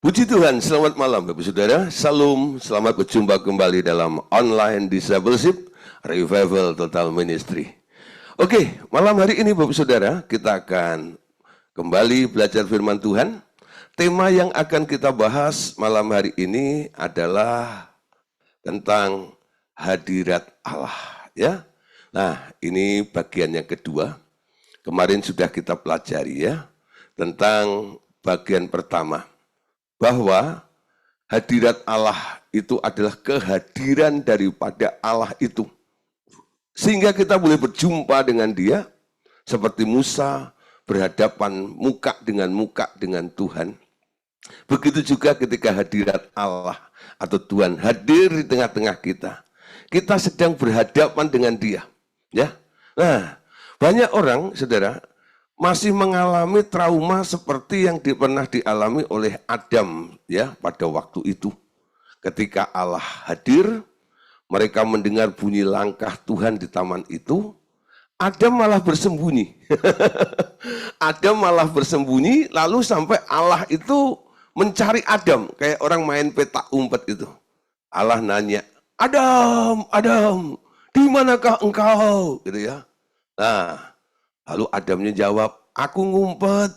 Puji Tuhan, selamat malam Bapak Saudara. Salam, selamat berjumpa kembali dalam online discipleship Revival Total Ministry. Oke, malam hari ini Bapak Saudara, kita akan kembali belajar firman Tuhan. Tema yang akan kita bahas malam hari ini adalah tentang hadirat Allah, ya. Nah, ini bagian yang kedua. Kemarin sudah kita pelajari ya, tentang bagian pertama. Bahwa hadirat Allah itu adalah kehadiran daripada Allah itu. Sehingga kita boleh berjumpa dengan dia, seperti Musa berhadapan muka dengan Tuhan. Begitu juga ketika hadirat Allah atau Tuhan hadir di tengah-tengah kita. Kita sedang berhadapan dengan dia. Ya. Nah, banyak orang, saudara, masih mengalami trauma seperti yang pernah dialami oleh Adam ya pada waktu itu. Ketika Allah hadir, mereka mendengar bunyi langkah Tuhan di taman itu, Adam malah bersembunyi. Adam malah bersembunyi, lalu sampai Allah itu mencari Adam, kayak orang main petak umpet itu. Allah nanya, Adam, Adam, di manakah engkau? Gitu ya. Nah, lalu Adamnya jawab, aku ngumpet.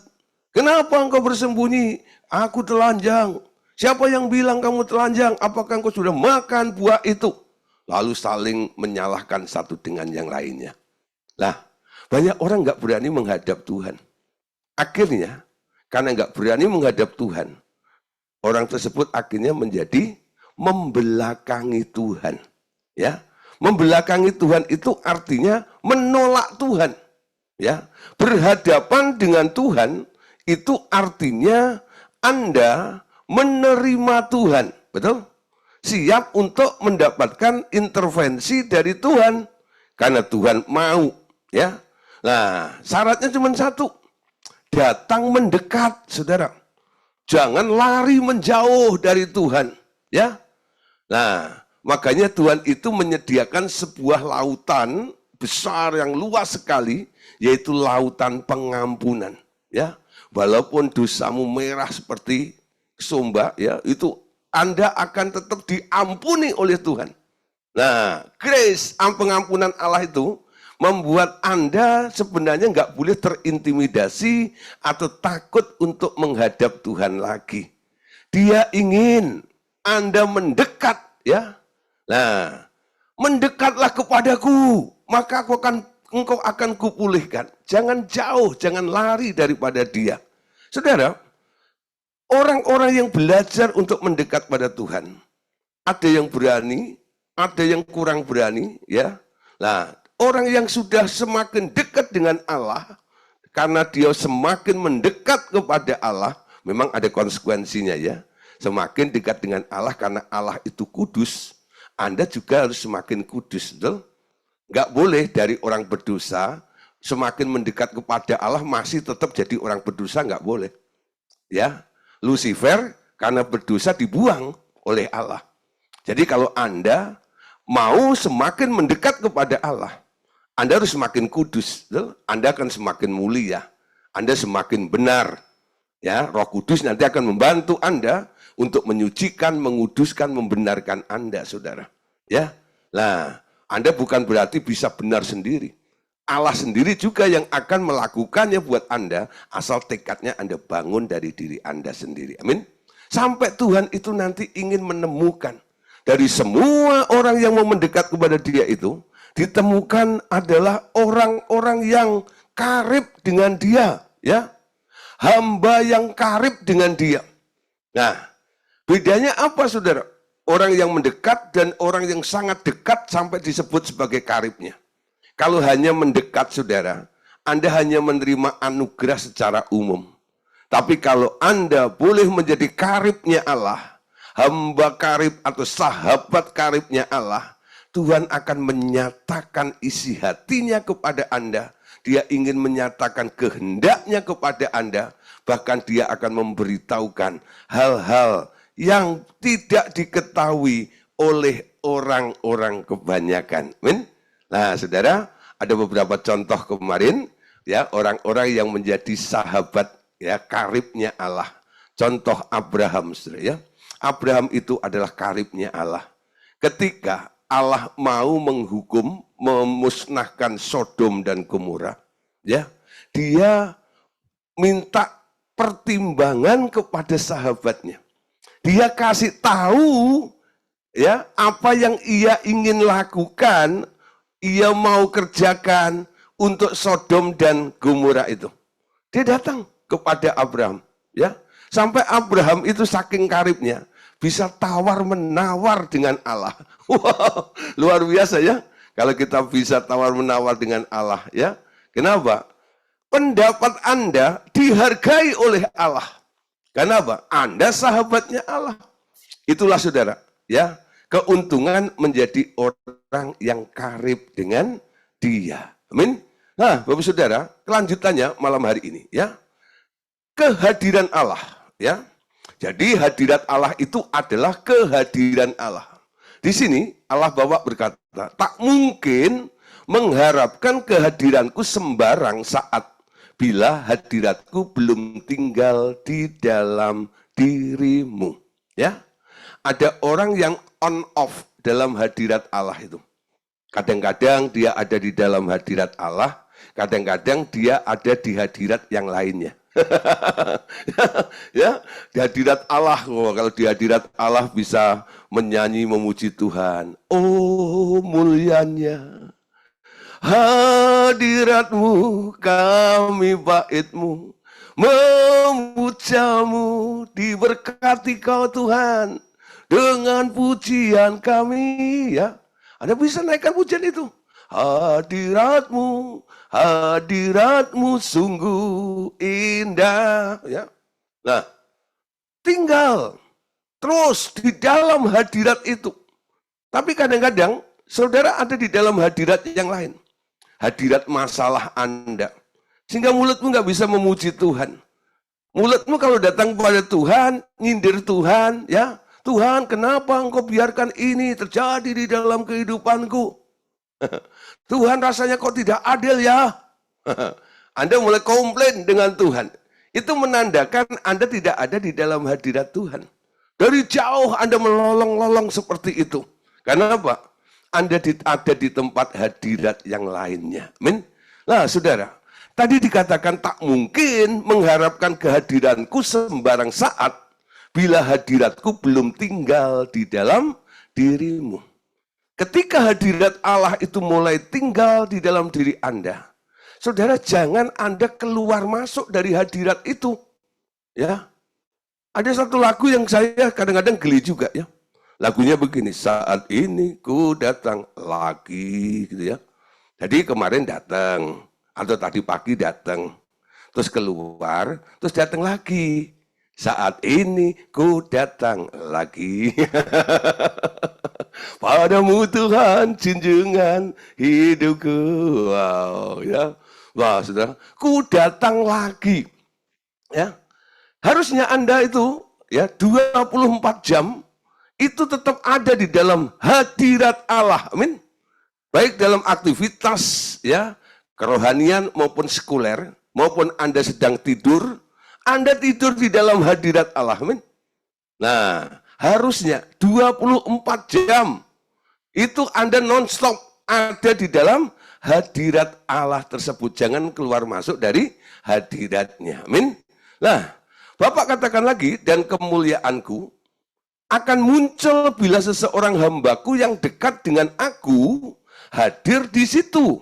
Kenapa engkau bersembunyi? Aku telanjang. Siapa yang bilang kamu telanjang? Apakah engkau sudah makan buah itu? Lalu saling menyalahkan satu dengan yang lainnya. Nah, banyak orang nggak berani menghadap Tuhan. Akhirnya, karena nggak berani menghadap Tuhan, orang tersebut akhirnya menjadi membelakangi Tuhan. Ya, membelakangi Tuhan itu artinya menolak Tuhan. Ya, berhadapan dengan Tuhan itu artinya Anda menerima Tuhan, betul? Siap untuk mendapatkan intervensi dari Tuhan karena Tuhan mau, ya. Nah, syaratnya cuma satu, datang mendekat, saudara. Jangan lari menjauh dari Tuhan, ya. Nah, makanya Tuhan itu menyediakan sebuah lautan besar yang luas sekali, yaitu lautan pengampunan. Ya, walaupun dosamu merah seperti somba, ya, itu Anda akan tetap diampuni oleh Tuhan. Nah, grace, pengampunan Allah itu membuat Anda sebenarnya nggak boleh terintimidasi atau takut untuk menghadap Tuhan lagi. Dia ingin Anda mendekat, ya. Nah, mendekatlah kepadaku, maka engkau akan kupulihkan. Jangan jauh, jangan lari daripada dia. Saudara, orang-orang yang belajar untuk mendekat pada Tuhan, ada yang berani, ada yang kurang berani, ya. Nah, orang yang sudah semakin dekat dengan Allah, karena dia semakin mendekat kepada Allah, memang ada konsekuensinya ya. Semakin dekat dengan Allah karena Allah itu kudus, Anda juga harus semakin kudus, betul? Nggak boleh dari orang berdosa, semakin mendekat kepada Allah masih tetap jadi orang berdosa, nggak boleh. Ya, Lucifer karena berdosa dibuang oleh Allah. Jadi kalau Anda mau semakin mendekat kepada Allah, Anda harus semakin kudus, betul? Anda akan semakin mulia, Anda semakin benar. Ya, Roh Kudus nanti akan membantu Anda untuk menyucikan, menguduskan, membenarkan Anda, saudara. Ya, nah, Anda bukan berarti bisa benar sendiri. Allah sendiri juga yang akan melakukannya buat Anda, asal tekadnya Anda bangun dari diri Anda sendiri. Amin. Sampai Tuhan itu nanti ingin menemukan dari semua orang yang mau mendekat kepada Dia itu, ditemukan adalah orang-orang yang karib dengan Dia, ya. Hamba yang karib dengan Dia. Nah, bedanya apa, saudara? Orang yang mendekat dan orang yang sangat dekat sampai disebut sebagai karibnya. Kalau hanya mendekat, saudara, Anda hanya menerima anugerah secara umum. Tapi kalau Anda boleh menjadi karibnya Allah, hamba karib atau sahabat karibnya Allah, Tuhan akan menyatakan isi hatinya kepada Anda. Dia ingin menyatakan kehendaknya kepada Anda. Bahkan dia akan memberitahukan hal-hal yang tidak diketahui oleh orang-orang kebanyakan. Nah, saudara, ada beberapa contoh kemarin, ya, orang-orang yang menjadi sahabat, ya, karibnya Allah. Contoh Abraham, saudara ya. Abraham itu adalah karibnya Allah. Ketika Allah mau menghukum, memusnahkan Sodom dan Gomora, ya, dia minta pertimbangan kepada sahabatnya. Dia kasih tahu ya apa yang ia ingin lakukan, ia mau kerjakan untuk Sodom dan Gomora itu. Dia datang kepada Abraham, ya. Sampai Abraham itu saking karibnya, bisa tawar-menawar dengan Allah. Wow, luar biasa ya. Kalau kita bisa tawar-menawar dengan Allah, ya. Kenapa? Pendapat Anda dihargai oleh Allah. Kenapa? Anda sahabatnya Allah. Itulah saudara, ya. Keuntungan menjadi orang yang karib dengan Dia. Amin. Nah, Bapak Saudara, kelanjutannya malam hari ini, ya. Kehadiran Allah, ya. Jadi hadirat Allah itu adalah kehadiran Allah. Di sini Allah bawa berkata, tak mungkin mengharapkan kehadiranku sembarang saat bila hadiratku belum tinggal di dalam dirimu. Ya, ada orang yang on off dalam hadirat Allah itu. Kadang-kadang dia ada di dalam hadirat Allah, kadang-kadang dia ada di hadirat yang lainnya. Ya, di hadirat Allah, kalau di hadirat Allah bisa menyanyi memuji Tuhan. Oh, mulianya hadiratmu, kami baitmu, memujamu, diberkati kau Tuhan dengan pujian kami, ya. Anda bisa naikkan pujian itu. Hadiratmu, hadiratmu sungguh indah, ya. Nah, tinggal terus di dalam hadirat itu. Tapi kadang-kadang saudara ada di dalam hadirat yang lain. Hadirat masalah Anda. Sehingga mulutmu nggak bisa memuji Tuhan. Mulutmu kalau datang kepada Tuhan, nyindir Tuhan, ya. Tuhan, kenapa engkau biarkan ini terjadi di dalam kehidupanku? Tuhan, rasanya kok tidak adil ya. Anda mulai komplain dengan Tuhan. Itu menandakan Anda tidak ada di dalam hadirat Tuhan. Dari jauh Anda melolong-lolong seperti itu. Karena apa? Anda ada di tempat hadirat yang lainnya. Amin. Nah, saudara, tadi dikatakan tak mungkin mengharapkan kehadiranku sembarang saat bila hadiratku belum tinggal di dalam dirimu. Ketika hadirat Allah itu mulai tinggal di dalam diri Anda, saudara, jangan Anda keluar masuk dari hadirat itu. Ya, ada satu lagu yang saya kadang-kadang geli juga, ya. Lagunya begini, saat ini ku datang lagi, gitu ya. Jadi kemarin datang, atau tadi pagi datang, terus keluar, terus datang lagi. Saat ini ku datang lagi. Padamu Tuhan junjungan hidupku. Wow, ya. Wah, saudara, ku datang lagi. Ya. Harusnya Anda itu ya 24 jam itu tetap ada di dalam hadirat Allah. Amin. Baik dalam aktivitas ya, kerohanian maupun sekuler, maupun Anda sedang tidur, Anda tidur di dalam hadirat Allah. Amin. Nah, harusnya 24 jam itu Anda non-stop ada di dalam hadirat Allah tersebut. Jangan keluar masuk dari hadiratnya. Amin. Nah, Bapak katakan lagi, dan kemuliaanku akan muncul bila seseorang hambaku yang dekat dengan aku hadir di situ.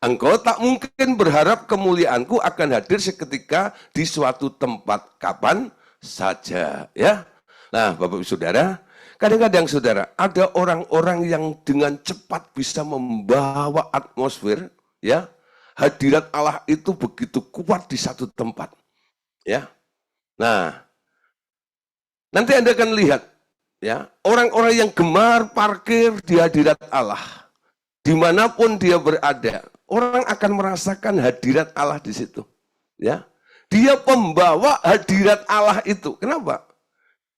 Engkau tak mungkin berharap kemuliaanku akan hadir seketika di suatu tempat kapan saja, ya. Nah, Bapak Ibu Saudara, kadang-kadang saudara, ada orang-orang yang dengan cepat bisa membawa atmosfer, ya. Hadirat Allah itu begitu kuat di satu tempat, ya. Nah, nanti Anda akan lihat, ya, orang-orang yang gemar parkir di hadirat Allah, dimanapun dia berada, orang akan merasakan hadirat Allah di situ, ya. Dia pembawa hadirat Allah itu. Kenapa?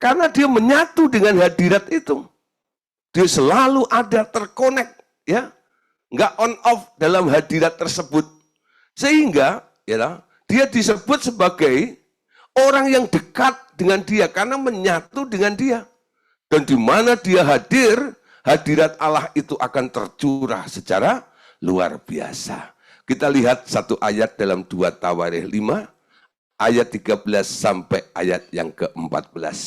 Karena dia menyatu dengan hadirat itu. Dia selalu ada terkonek, ya, nggak on off dalam hadirat tersebut, sehingga, ya, dia disebut sebagai orang yang dekat dengan dia karena menyatu dengan dia. Dan di mana dia hadir, hadirat Allah itu akan tercurah secara luar biasa. Kita lihat satu ayat dalam 2 Tawarikh 5, ayat 13 sampai ayat yang ke-14.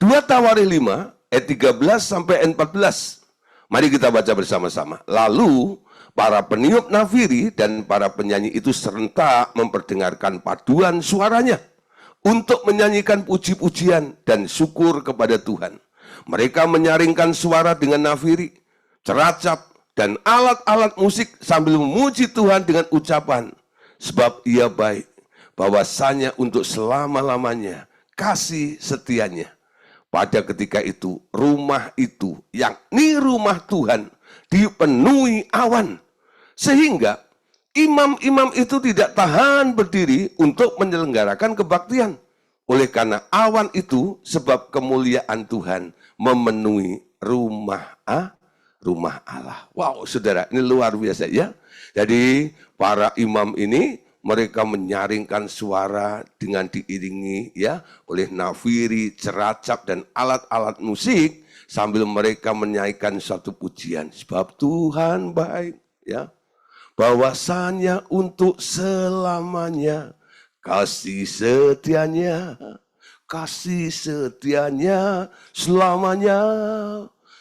2 Tawarikh 5, ayat 13 sampai 14. Mari kita baca bersama-sama. Lalu para peniup nafiri dan para penyanyi itu serentak memperdengarkan paduan suaranya untuk menyanyikan puji-pujian dan syukur kepada Tuhan. Mereka menyaringkan suara dengan nafiri, ceracap, dan alat-alat musik sambil memuji Tuhan dengan ucapan, sebab Ia baik, bahwasanya untuk selama-lamanya kasih setianya. Pada ketika itu, rumah itu, yakni rumah Tuhan, dipenuhi awan, sehingga imam-imam itu tidak tahan berdiri untuk menyelenggarakan kebaktian. Oleh karena awan itu, sebab kemuliaan Tuhan memenuhi rumah Allah. Wow, saudara, ini luar biasa ya. Jadi para imam ini mereka menyaringkan suara dengan diiringi ya oleh nafiri, ceracap dan alat-alat musik sambil mereka menyanyikan suatu pujian. Sebab Tuhan baik ya. Bahwasanya untuk selamanya kasih setianya selamanya,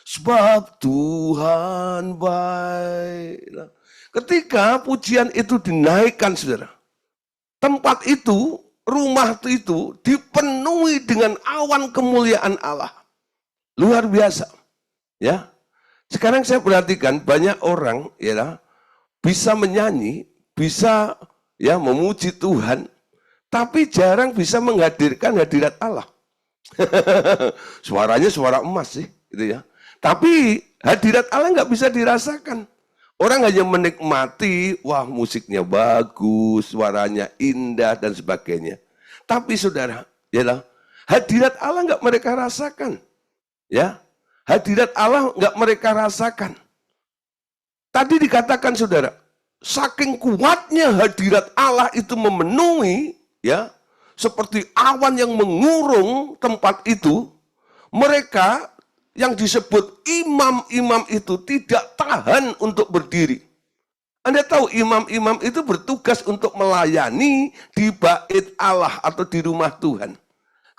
sebab Tuhan baik. Ketika pujian itu dinaikkan, saudara, tempat itu, rumah itu dipenuhi dengan awan kemuliaan Allah. Luar biasa, ya. Sekarang saya perhatikan banyak orang, ya, bisa menyanyi, bisa ya memuji Tuhan, tapi jarang bisa menghadirkan hadirat Allah. Suaranya suara emas sih, gitu ya. Tapi hadirat Allah nggak bisa dirasakan. Orang hanya menikmati, wah musiknya bagus, suaranya indah dan sebagainya. Tapi saudara, ya hadirat Allah nggak mereka rasakan, ya. Hadirat Allah nggak mereka rasakan. Tadi dikatakan saudara, saking kuatnya hadirat Allah itu memenuhi, ya, seperti awan yang mengurung tempat itu, mereka yang disebut imam-imam itu tidak tahan untuk berdiri. Anda tahu imam-imam itu bertugas untuk melayani di bait Allah atau di rumah Tuhan.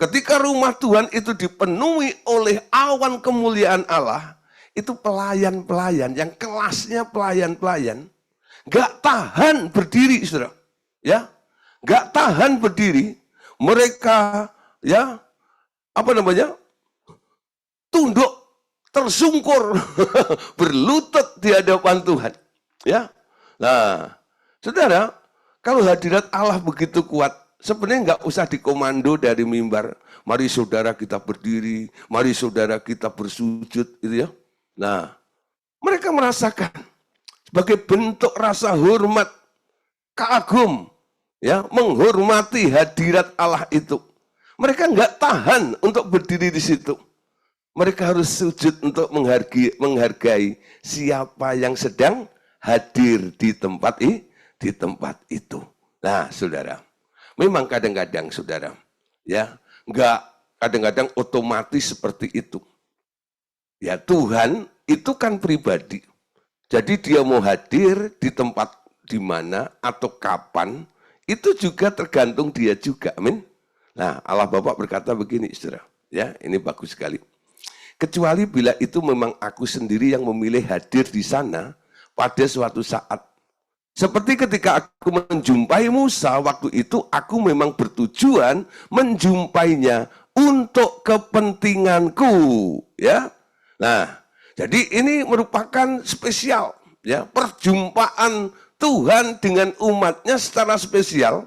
Ketika rumah Tuhan itu dipenuhi oleh awan kemuliaan Allah, itu pelayan-pelayan yang kelasnya pelayan-pelayan gak tahan berdiri, saudara, ya, gak tahan berdiri. Mereka, ya, tunduk, tersungkur, berlutut di hadapan Tuhan, ya. Nah, saudara, kalau hadirat Allah begitu kuat, sebenarnya nggak usah dikomando dari mimbar. Mari saudara kita berdiri, mari saudara kita bersujud, gitu ya. Nah, mereka merasakan sebagai bentuk rasa hormat, kagum, ya, menghormati hadirat Allah itu. Mereka nggak tahan untuk berdiri di situ. Mereka harus sujud untuk menghargai siapa yang sedang hadir di tempat itu. Nah, saudara, memang kadang-kadang, saudara, ya, nggak kadang-kadang otomatis seperti itu. Ya, Tuhan itu kan pribadi. Jadi dia mau hadir di tempat di mana atau kapan, itu juga tergantung dia juga. Amin. Nah, Allah Bapa berkata begini, saudara. Ya, ini bagus sekali. Kecuali bila itu memang aku sendiri yang memilih hadir di sana pada suatu saat. Seperti ketika aku menjumpai Musa, waktu itu aku memang bertujuan menjumpainya untuk kepentinganku, ya. Nah, jadi ini merupakan spesial, ya, perjumpaan Tuhan dengan umatnya secara spesial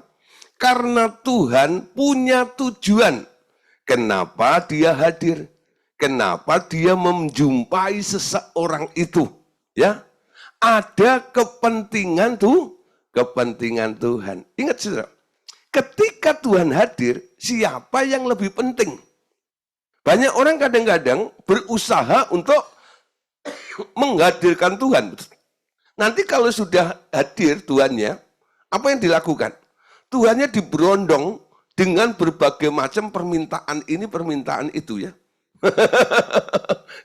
karena Tuhan punya tujuan. Kenapa dia hadir? Kenapa dia menjumpai seseorang itu? Ya, ada kepentingan Tuhan. Ingat saudara, ketika Tuhan hadir, siapa yang lebih penting? Banyak orang kadang-kadang berusaha untuk menghadirkan Tuhan. Nanti kalau sudah hadir Tuhannya, apa yang dilakukan? Tuhannya diberondong dengan berbagai macam permintaan ini, permintaan itu ya.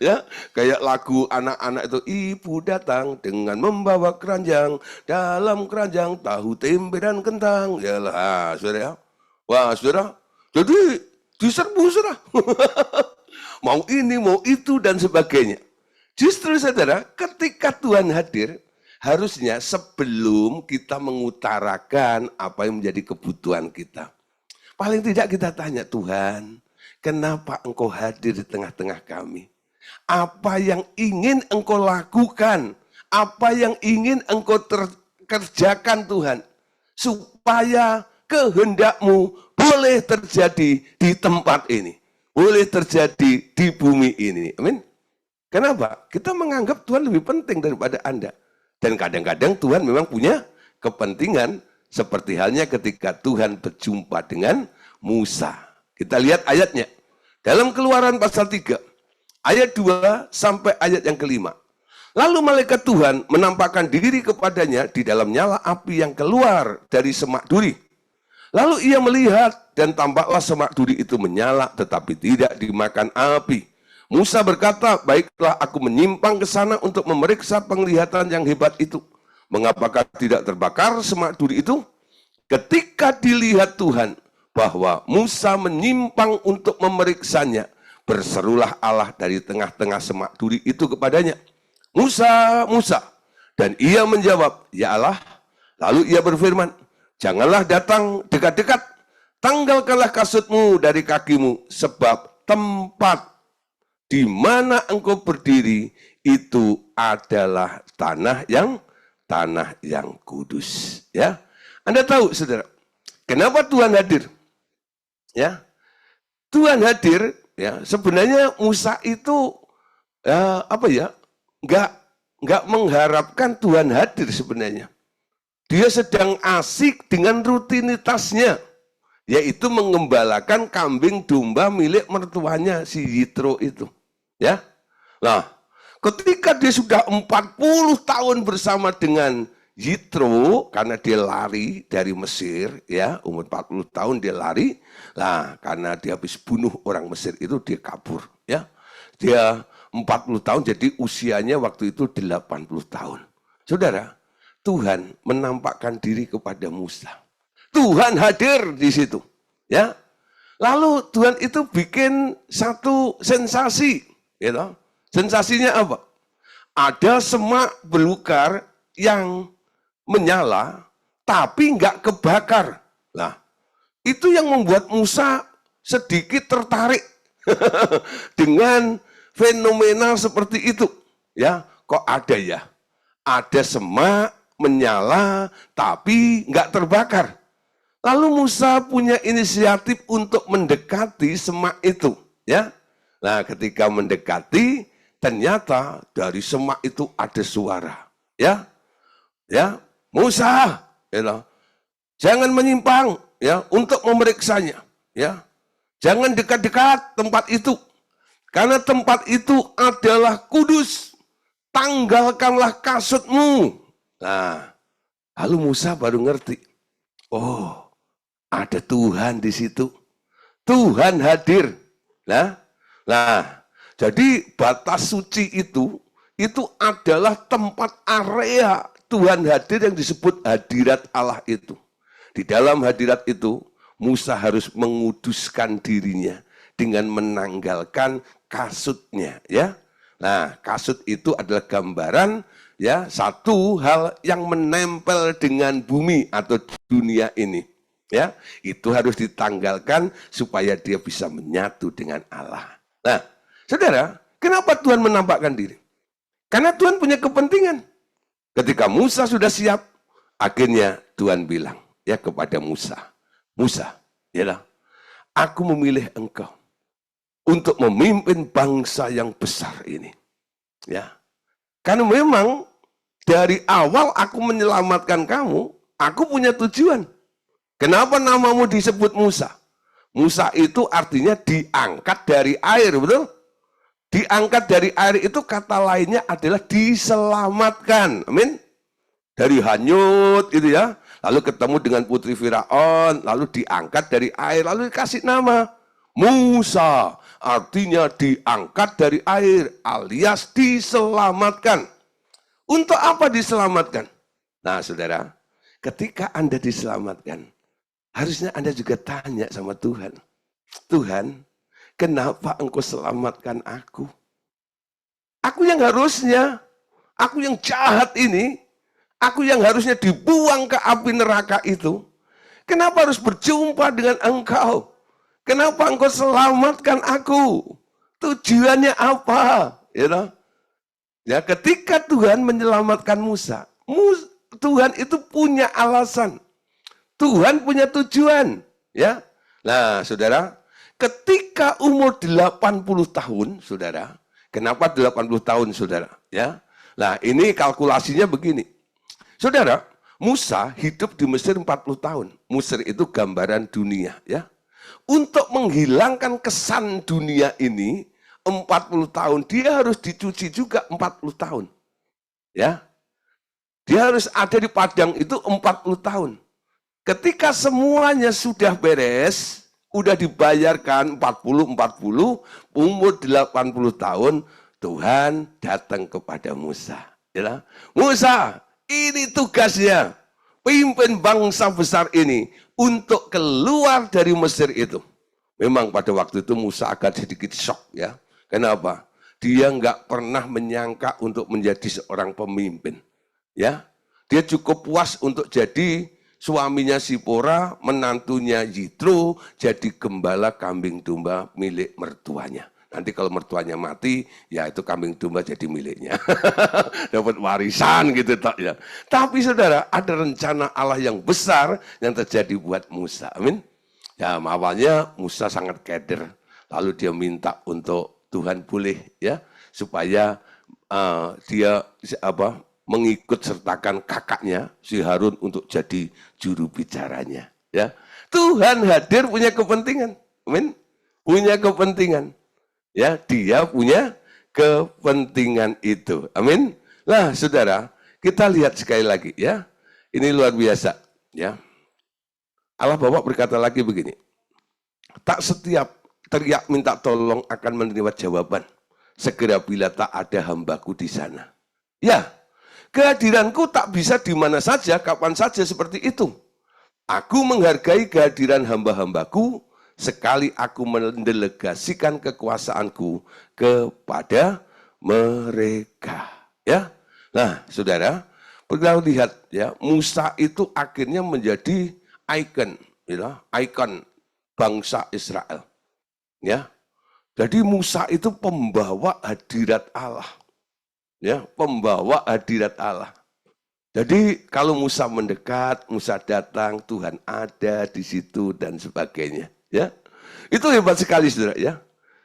Ya, kayak lagu anak-anak itu, ibu datang dengan membawa keranjang, dalam keranjang tahu, tempe dan kentang. Yalah, saudara ya. Wah, saudara, jadi diserbu saudara. Mau ini, mau itu dan sebagainya. Justru saudara, ketika Tuhan hadir, harusnya sebelum kita mengutarakan apa yang menjadi kebutuhan kita, paling tidak kita tanya, Tuhan, kenapa Engkau hadir di tengah-tengah kami? Apa yang ingin Engkau lakukan? Apa yang ingin Engkau kerjakan Tuhan? Supaya kehendak-Mu boleh terjadi di tempat ini. Boleh terjadi di bumi ini. Amin. Kenapa? Kita menganggap Tuhan lebih penting daripada Anda. Dan kadang-kadang Tuhan memang punya kepentingan, seperti halnya ketika Tuhan berjumpa dengan Musa. Kita lihat ayatnya. Dalam Keluaran pasal 3, ayat 2 sampai ayat yang kelima. Lalu malaikat Tuhan menampakkan diri kepadanya di dalam nyala api yang keluar dari semak duri. Lalu ia melihat dan tampaklah semak duri itu menyala tetapi tidak dimakan api. Musa berkata, baiklah aku menyimpang ke sana untuk memeriksa penglihatan yang hebat itu. Mengapakah tidak terbakar semak duri itu? Ketika dilihat Tuhan bahwa Musa menyimpang untuk memeriksanya, berserulah Allah dari tengah-tengah semak duri itu kepadanya, Musa, Musa. Dan ia menjawab, ya Allah. Lalu ia berfirman, janganlah datang dekat-dekat, tanggalkanlah kasutmu dari kakimu, sebab tempat di mana engkau berdiri itu adalah tanah yang kudus. Ya, Anda tahu, saudara, kenapa Tuhan hadir? Ya, Tuhan hadir. Ya, sebenarnya Musa itu nggak mengharapkan Tuhan hadir sebenarnya. Dia sedang asik dengan rutinitasnya, yaitu mengembalakan kambing domba milik mertuanya si Yitro itu. Ya, nah, ketika dia sudah 40 tahun bersama dengan Yitro, karena dia lari dari Mesir, ya, umur 40 tahun dia lari, nah, karena dia habis bunuh orang Mesir itu, dia kabur, ya. Dia 40 tahun, jadi usianya waktu itu 80 tahun. Saudara, Tuhan menampakkan diri kepada Musa. Tuhan hadir di situ, ya. Lalu Tuhan itu bikin satu sensasi, gitu. Sensasinya apa? Ada semak belukar yang menyala, tapi nggak kebakar. Nah, itu yang membuat Musa sedikit tertarik dengan fenomena seperti itu. Ya, kok ada ya? Ada semak menyala, tapi nggak terbakar. Lalu Musa punya inisiatif untuk mendekati semak itu. Ya, nah ketika mendekati, ternyata dari semak itu ada suara. Ya, ya, Musa, ya, jangan menyimpang, ya, untuk memeriksanya, ya, jangan dekat-dekat tempat itu, karena tempat itu adalah kudus. Tanggalkanlah kasutmu. Nah, lalu Musa baru ngerti, oh, ada Tuhan di situ. Tuhan hadir. Nah, jadi batas suci itu adalah tempat area Tuhan hadir yang disebut hadirat Allah itu. Di dalam hadirat itu, Musa harus menguduskan dirinya dengan menanggalkan kasutnya, ya. Nah, kasut itu adalah gambaran, ya, satu hal yang menempel dengan bumi atau dunia ini. Ya, itu harus ditanggalkan supaya dia bisa menyatu dengan Allah. Nah, saudara, kenapa Tuhan menampakkan diri? Karena Tuhan punya kepentingan. Ketika Musa sudah siap, akhirnya Tuhan bilang, ya, kepada Musa, Musa, ya, aku memilih engkau untuk memimpin bangsa yang besar ini. Ya, karena memang dari awal aku menyelamatkan kamu, aku punya tujuan. Kenapa namamu disebut Musa? Musa itu artinya diangkat dari air, betul? Diangkat dari air itu kata lainnya adalah diselamatkan. Amin. Dari hanyut itu, ya. lalu ketemu dengan putri Firaun, lalu diangkat dari air, lalu dikasih nama Musa, artinya diangkat dari air, alias diselamatkan. Untuk apa diselamatkan? Nah, saudara, ketika Anda diselamatkan, harusnya Anda juga tanya sama Tuhan. Tuhan, kenapa Engkau selamatkan aku? Aku yang harusnya, aku yang jahat ini, aku yang harusnya dibuang ke api neraka itu, kenapa harus berjumpa dengan Engkau? Kenapa Engkau selamatkan aku? Tujuannya apa? Ya, ketika Tuhan menyelamatkan Musa, Tuhan itu punya alasan. Tuhan punya tujuan, ya. Nah, saudara, ketika umur 80 tahun, saudara, kenapa 80 tahun, saudara? Ya. Nah, ini kalkulasinya begini. Saudara, Musa hidup di Mesir 40 tahun. Mesir itu gambaran dunia, ya. Untuk menghilangkan kesan dunia ini, 40 tahun, dia harus dicuci juga 40 tahun. Ya. Dia harus ada di padang itu 40 tahun. Ketika semuanya sudah beres, udah dibayarkan 40, umur 80 tahun, Tuhan datang kepada Musa. Ya. Musa, ini tugasnya, pimpin bangsa besar ini untuk keluar dari Mesir itu. Memang pada waktu itu Musa agak sedikit shock, ya. Kenapa? Dia nggak pernah menyangka untuk menjadi seorang pemimpin. Ya, dia cukup puas untuk jadi suaminya Sipora, menantunya Yitro, jadi gembala kambing domba milik mertuanya. Nanti kalau mertuanya mati, ya itu kambing domba jadi miliknya. Dapat warisan gitu tak ya. Tapi saudara, ada rencana Allah yang besar yang terjadi buat Musa. Amin. Ya, awalnya Musa sangat keder. Lalu dia minta untuk Tuhan boleh ya supaya dia mengikut sertakan kakaknya si Harun untuk jadi juru bicaranya, ya. Tuhan hadir punya kepentingan. Amin. Punya kepentingan. Ya, dia punya kepentingan itu. Amin. Nah, saudara, kita lihat sekali lagi ya. Ini luar biasa, ya. Allah Bapa berkata lagi begini. Tak setiap teriak minta tolong akan menerima jawaban. Segera bila tak ada hambaku di sana. Ya, kehadiranku tak bisa di mana saja, kapan saja seperti itu. Aku menghargai kehadiran hamba-hambaku, sekali aku mendelegasikan kekuasaanku kepada mereka. Ya, nah saudara, kita lihat ya, Musa itu akhirnya menjadi ikon, ya, ikon bangsa Israel. Ya, jadi Musa itu pembawa hadirat Allah. Ya, pembawa hadirat Allah. Jadi kalau Musa mendekat, Musa datang, Tuhan ada di situ dan sebagainya. Ya, itu hebat sekali, saudara. Ya,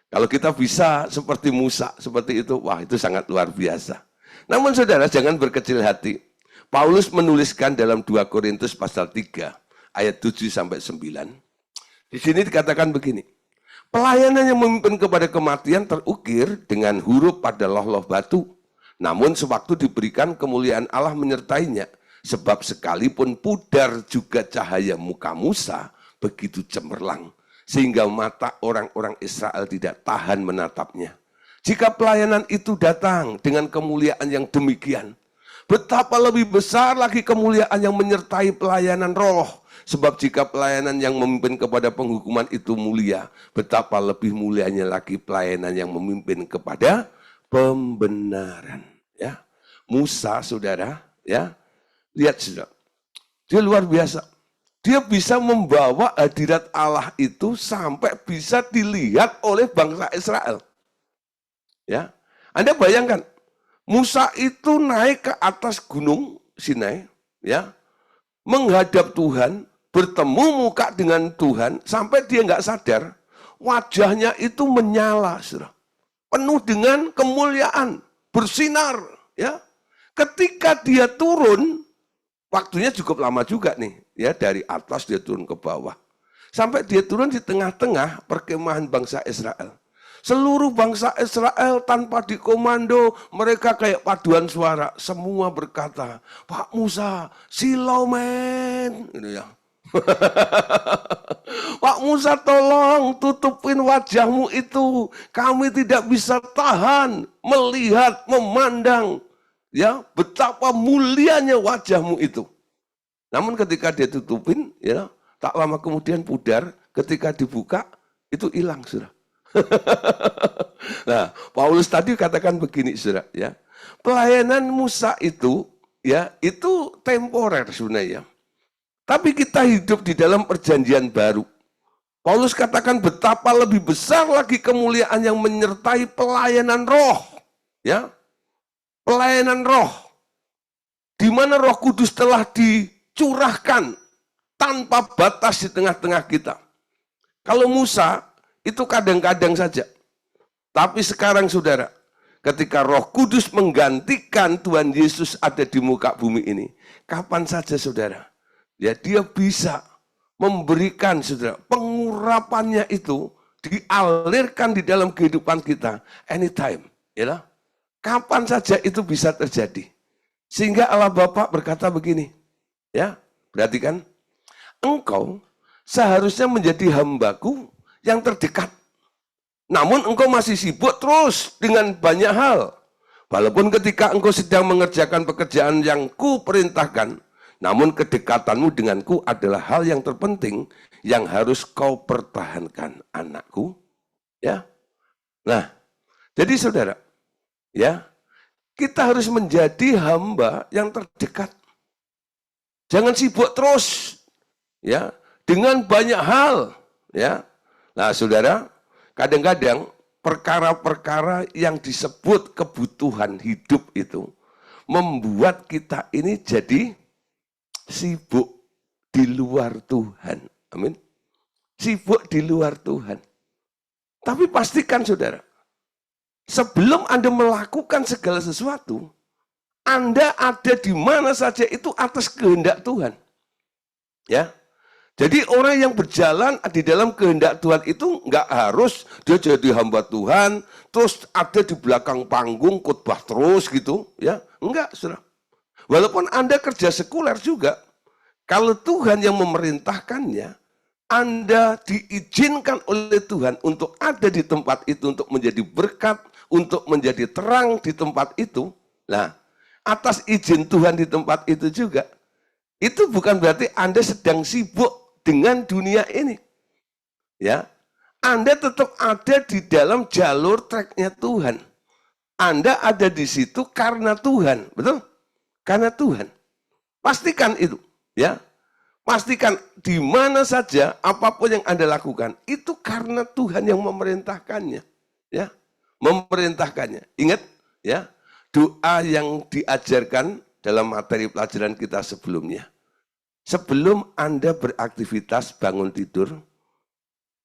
kalau kita bisa seperti Musa, seperti itu, wah itu sangat luar biasa. Namun saudara, jangan berkecil hati. Paulus menuliskan dalam 2 Korintus pasal 3 ayat 7-9. Di sini dikatakan begini. Pelayanan yang memimpin kepada kematian terukir dengan huruf pada loh-loh batu. Namun sewaktu diberikan kemuliaan Allah menyertainya. Sebab sekalipun pudar juga cahaya muka Musa begitu cemerlang. Sehingga mata orang-orang Israel tidak tahan menatapnya. Jika pelayanan itu datang dengan kemuliaan yang demikian. Betapa lebih besar lagi kemuliaan yang menyertai pelayanan roh. Sebab jika pelayanan yang memimpin kepada penghukuman itu mulia, betapa lebih mulianya lagi pelayanan yang memimpin kepada pembenaran. Ya, Musa, saudara, ya, lihat saudara, dia luar biasa. Dia bisa membawa hadirat Allah itu sampai bisa dilihat oleh bangsa Israel. Ya, Anda bayangkan, Musa itu naik ke atas gunung Sinai, ya, menghadap Tuhan, bertemu muka dengan Tuhan, sampai dia nggak sadar, wajahnya itu menyala, saudara. Penuh dengan kemuliaan, bersinar. Ya, ketika dia turun, waktunya cukup lama juga nih, ya, dari atas dia turun ke bawah. Sampai dia turun di tengah-tengah perkemahan bangsa Israel. Seluruh bangsa Israel tanpa dikomando, mereka kayak paduan suara. Semua berkata, Pak Musa, silau men. Gitu ya. Pak Musa tolong tutupin wajahmu itu. Kami tidak bisa tahan melihat, memandang ya betapa mulianya wajahmu itu. Namun ketika dia tutupin, ya tak lama kemudian pudar. Ketika dibuka, itu hilang sudah. Nah, Paulus tadi katakan begini, saudara, ya. Pelayanan Musa itu, ya, itu temporer sebenarnya. Tapi kita hidup di dalam perjanjian baru. Paulus katakan betapa lebih besar lagi kemuliaan yang menyertai pelayanan roh, ya. Pelayanan roh. Di mana Roh Kudus telah dicurahkan tanpa batas di tengah-tengah kita. Kalau Musa itu kadang-kadang saja. Tapi sekarang saudara, ketika Roh Kudus menggantikan Tuhan Yesus ada di muka bumi ini, kapan saja saudara, ya dia bisa memberikan saudara, pengurapannya itu dialirkan di dalam kehidupan kita anytime, ya. Kapan saja itu bisa terjadi. Sehingga Allah Bapa berkata begini, ya, perhatikan, engkau seharusnya menjadi hambaku yang terdekat. Namun engkau masih sibuk terus dengan banyak hal. Walaupun ketika engkau sedang mengerjakan pekerjaan yang ku perintahkan, namun kedekatanmu denganku adalah hal yang terpenting yang harus kau pertahankan, anakku. Ya. Nah, jadi saudara, ya, kita harus menjadi hamba yang terdekat. Jangan sibuk terus, ya, dengan banyak hal, ya. Nah, saudara, kadang-kadang perkara-perkara yang disebut kebutuhan hidup itu membuat kita ini jadi sibuk di luar Tuhan. Amin. Sibuk di luar Tuhan. Tapi pastikan saudara, sebelum Anda melakukan segala sesuatu, Anda ada di mana saja itu atas kehendak Tuhan. Ya. Jadi orang yang berjalan di dalam kehendak Tuhan itu nggak harus dia jadi hamba Tuhan, terus ada di belakang panggung khotbah terus gitu, ya. Enggak, saudara. Walaupun Anda kerja sekuler juga, kalau Tuhan yang memerintahkannya, Anda diizinkan oleh Tuhan untuk ada di tempat itu, untuk menjadi berkat, untuk menjadi terang di tempat itu. Nah, atas izin Tuhan di tempat itu juga, itu bukan berarti Anda sedang sibuk dengan dunia ini. Ya, Anda tetap ada di dalam jalur treknya Tuhan. Anda ada di situ karena Tuhan, betul? Karena Tuhan. Pastikan itu, ya. Pastikan di mana saja apapun yang Anda lakukan itu karena Tuhan yang memerintahkannya, ya. Memerintahkannya. Ingat, ya. Doa yang diajarkan dalam materi pelajaran kita sebelumnya. Sebelum Anda beraktivitas bangun tidur,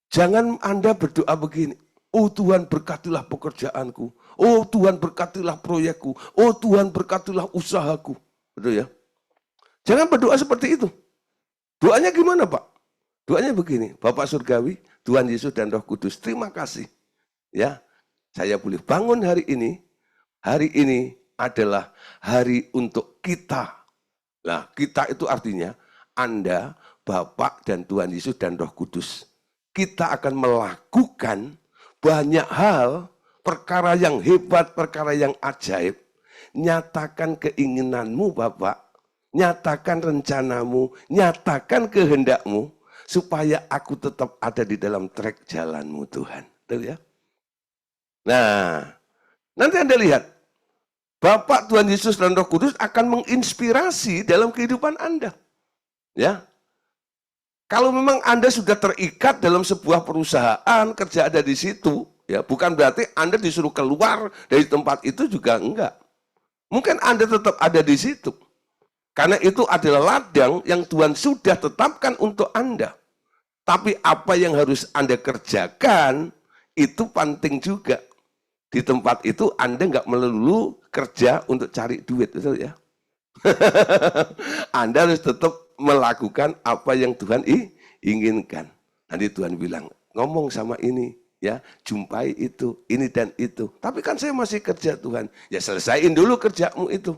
jangan Anda berdoa begini, oh Tuhan berkatilah pekerjaanku, oh Tuhan berkatilah proyekku, oh Tuhan berkatilah usahaku. Betul ya? Jangan berdoa seperti itu. Doanya gimana Pak? Doanya begini, Bapak Surgawi, Tuhan Yesus dan Roh Kudus, terima kasih. Ya, saya boleh bangun hari ini. Hari ini adalah hari untuk kita. Nah, kita itu artinya Anda, Bapak dan Tuhan Yesus dan Roh Kudus. Kita akan melakukan banyak hal, perkara yang hebat, perkara yang ajaib. Nyatakan keinginanmu Bapak, nyatakan rencanamu, nyatakan kehendakmu, supaya aku tetap ada di dalam trek jalanmu Tuhan. Betul ya? Nah, nanti Anda lihat, Bapak, Tuhan Yesus dan Roh Kudus akan menginspirasi dalam kehidupan Anda. Ya, kalau memang Anda sudah terikat dalam sebuah perusahaan, kerja ada di situ, ya bukan berarti Anda disuruh keluar dari tempat itu juga enggak. Mungkin Anda tetap ada di situ. Karena itu adalah ladang yang Tuhan sudah tetapkan untuk Anda. Tapi apa yang harus Anda kerjakan, itu penting juga. Di tempat itu Anda enggak melulu kerja untuk cari duit, betul ya? Anda harus tetap melakukan apa yang Tuhan inginkan. Nanti Tuhan bilang, ngomong sama ini, ya, jumpai itu, ini dan itu. Tapi kan saya masih kerja Tuhan. Ya selesaiin dulu kerjamu itu.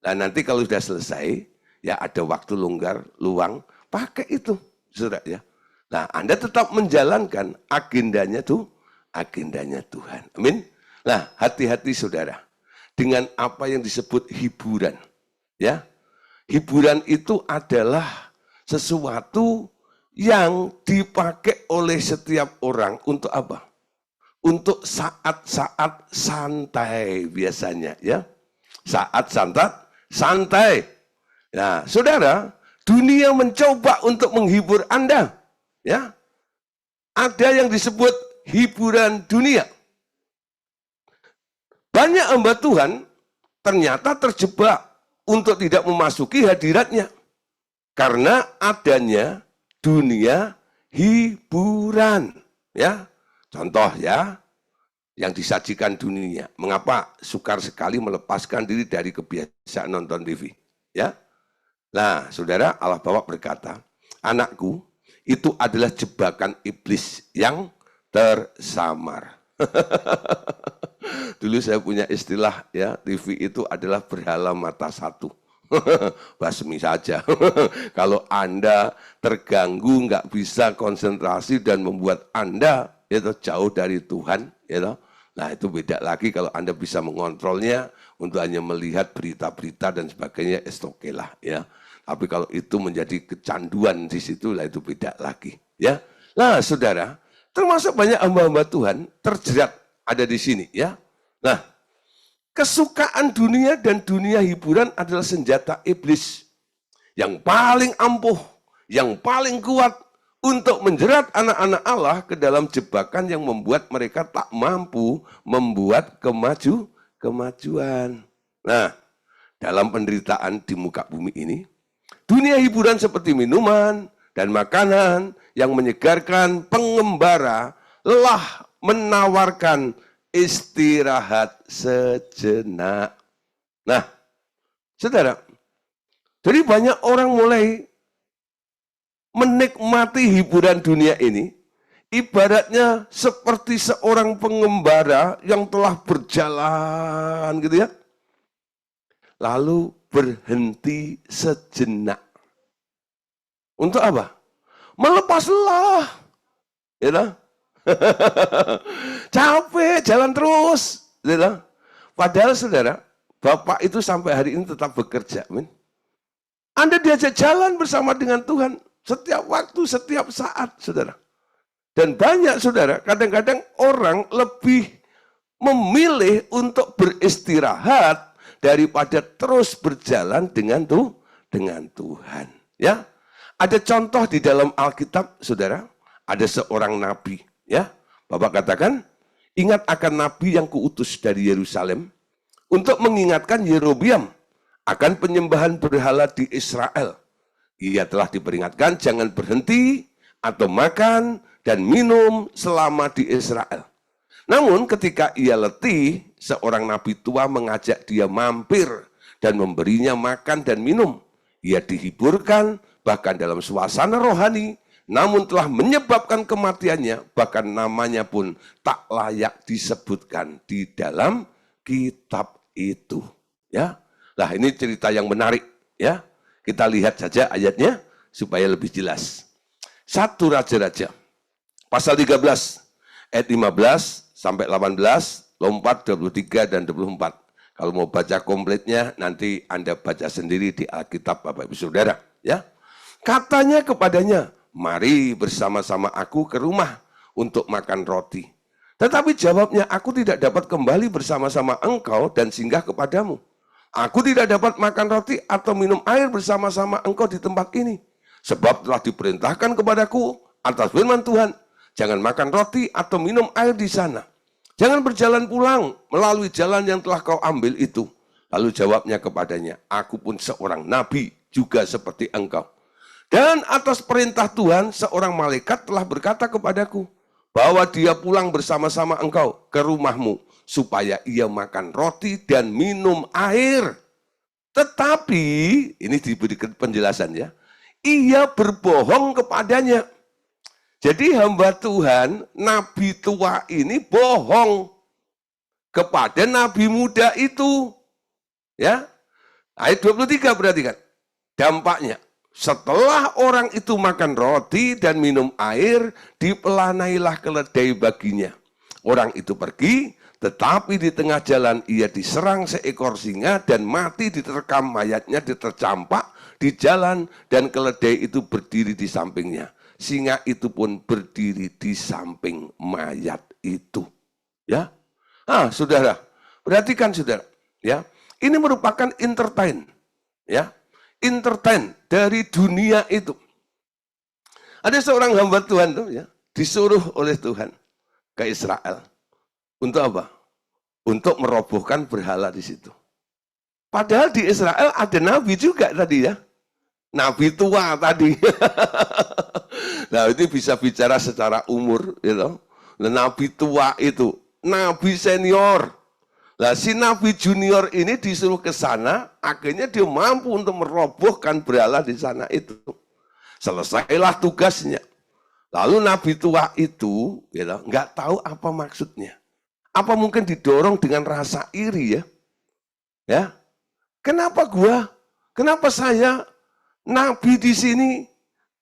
Nah nanti kalau sudah selesai, ya ada waktu longgar, luang, pakai itu, saudara ya. Nah Anda tetap menjalankan agendanya tuh, agendanya Tuhan. Amin. Nah hati-hati saudara, dengan apa yang disebut hiburan. Ya, hiburan itu adalah sesuatu yang dipakai oleh setiap orang untuk apa? Untuk saat-saat santai biasanya, ya. Saat santai. Nah, saudara, dunia mencoba untuk menghibur Anda, ya. Ada yang disebut hiburan dunia. Banyak hamba Tuhan ternyata terjebak untuk tidak memasuki hadiratnya. Karena adanya dunia hiburan. Ya, contoh ya, yang disajikan dunia. Mengapa sukar sekali melepaskan diri dari kebiasaan nonton TV? Ya, nah saudara, Allah Bapa berkata, anakku, itu adalah jebakan iblis yang tersamar. Dulu saya punya istilah ya, TV itu adalah berhala mata satu. Basmi saja. Kalau Anda terganggu, nggak bisa konsentrasi dan membuat Anda itu jauh dari Tuhan, gitu. Nah itu beda lagi kalau Anda bisa mengontrolnya untuk hanya melihat berita-berita dan sebagainya, oke lah ya. Tapi kalau itu menjadi kecanduan di situ, lah itu beda lagi, ya. Nah saudara, termasuk banyak hamba-hamba Tuhan terjerat ada di sini, ya. Nah, kesukaan dunia dan dunia hiburan adalah senjata iblis yang paling ampuh, yang paling kuat untuk menjerat anak-anak Allah ke dalam jebakan yang membuat mereka tak mampu membuat kemajuan. Nah, dalam penderitaan di muka bumi ini, dunia hiburan seperti minuman dan makanan yang menyegarkan pengembara lelah menawarkan istirahat sejenak. Nah, saudara, jadi banyak orang mulai menikmati hiburan dunia ini, ibaratnya seperti seorang pengembara yang telah berjalan gitu ya, lalu berhenti sejenak. Untuk apa? Melepas lelah. Ya, capek, jalan terus. Ya, padahal saudara, Bapak itu sampai hari ini tetap bekerja. Amin. Anda diajak jalan bersama dengan Tuhan setiap waktu, setiap saat, saudara. Dan banyak saudara, kadang-kadang orang lebih memilih untuk beristirahat daripada terus berjalan dengan Tuhan. Ya, ada contoh di dalam Alkitab, saudara. Ada seorang nabi, ya. Bapak katakan, ingat akan nabi yang kuutus dari Yerusalem untuk mengingatkan Yerobiam akan penyembahan berhala di Israel. Ia telah diperingatkan jangan berhenti atau makan dan minum selama di Israel. Namun ketika ia letih, seorang nabi tua mengajak dia mampir dan memberinya makan dan minum. Ia dihiburkan bahkan dalam suasana rohani, namun telah menyebabkan kematiannya, bahkan namanya pun tak layak disebutkan di dalam kitab itu. Ya, nah ini cerita yang menarik. Ya, kita lihat saja ayatnya supaya lebih jelas. 1 Raja-Raja, pasal 13, ayat 15 sampai 18, lompat 23 dan 24. Kalau mau baca kompletnya, nanti Anda baca sendiri di Alkitab Bapak Ibu Saudara. Ya, katanya kepadanya, mari bersama-sama aku ke rumah untuk makan roti. Tetapi jawabnya, aku tidak dapat kembali bersama-sama engkau dan singgah kepadamu. Aku tidak dapat makan roti atau minum air bersama-sama engkau di tempat ini. Sebab telah diperintahkan kepadaku atas firman Tuhan, jangan makan roti atau minum air di sana. Jangan berjalan pulang melalui jalan yang telah kau ambil itu. Lalu jawabnya kepadanya, aku pun seorang nabi juga seperti engkau. Dan atas perintah Tuhan, seorang malaikat telah berkata kepadaku, bahwa dia pulang bersama-sama engkau ke rumahmu, supaya ia makan roti dan minum air. Tetapi, ini diberi penjelasan ya, ia berbohong kepadanya. Jadi hamba Tuhan, nabi tua ini bohong kepada nabi muda itu. Ya, ayat 23 perhatikan. Dampaknya, setelah orang itu makan roti dan minum air, dipelanailah keledai baginya. Orang itu pergi, tetapi di tengah jalan ia diserang seekor singa dan mati, diterkam mayatnya, ditercampak di jalan, dan keledai itu berdiri di sampingnya. Singa itu pun berdiri di samping mayat itu. Ya, saudara, perhatikan saudara. Ya, ini merupakan entertain. Ya, entertain dari dunia itu. Ada seorang hamba Tuhan tuh ya, disuruh oleh Tuhan ke Israel. Untuk apa? Untuk merobohkan berhala di situ. Padahal di Israel ada nabi juga tadi ya. Nabi tua tadi. Nah, itu bisa bicara secara umur, gitu. Nah, nabi tua itu, nabi senior. Nah, si nabi junior ini disuruh ke sana, akhirnya dia mampu untuk merobohkan berhala di sana itu. Selesailah tugasnya. Lalu nabi tua itu, gitu, nggak tahu apa maksudnya. Apa mungkin didorong dengan rasa iri ya? Ya, kenapa gua? Kenapa saya nabi di sini?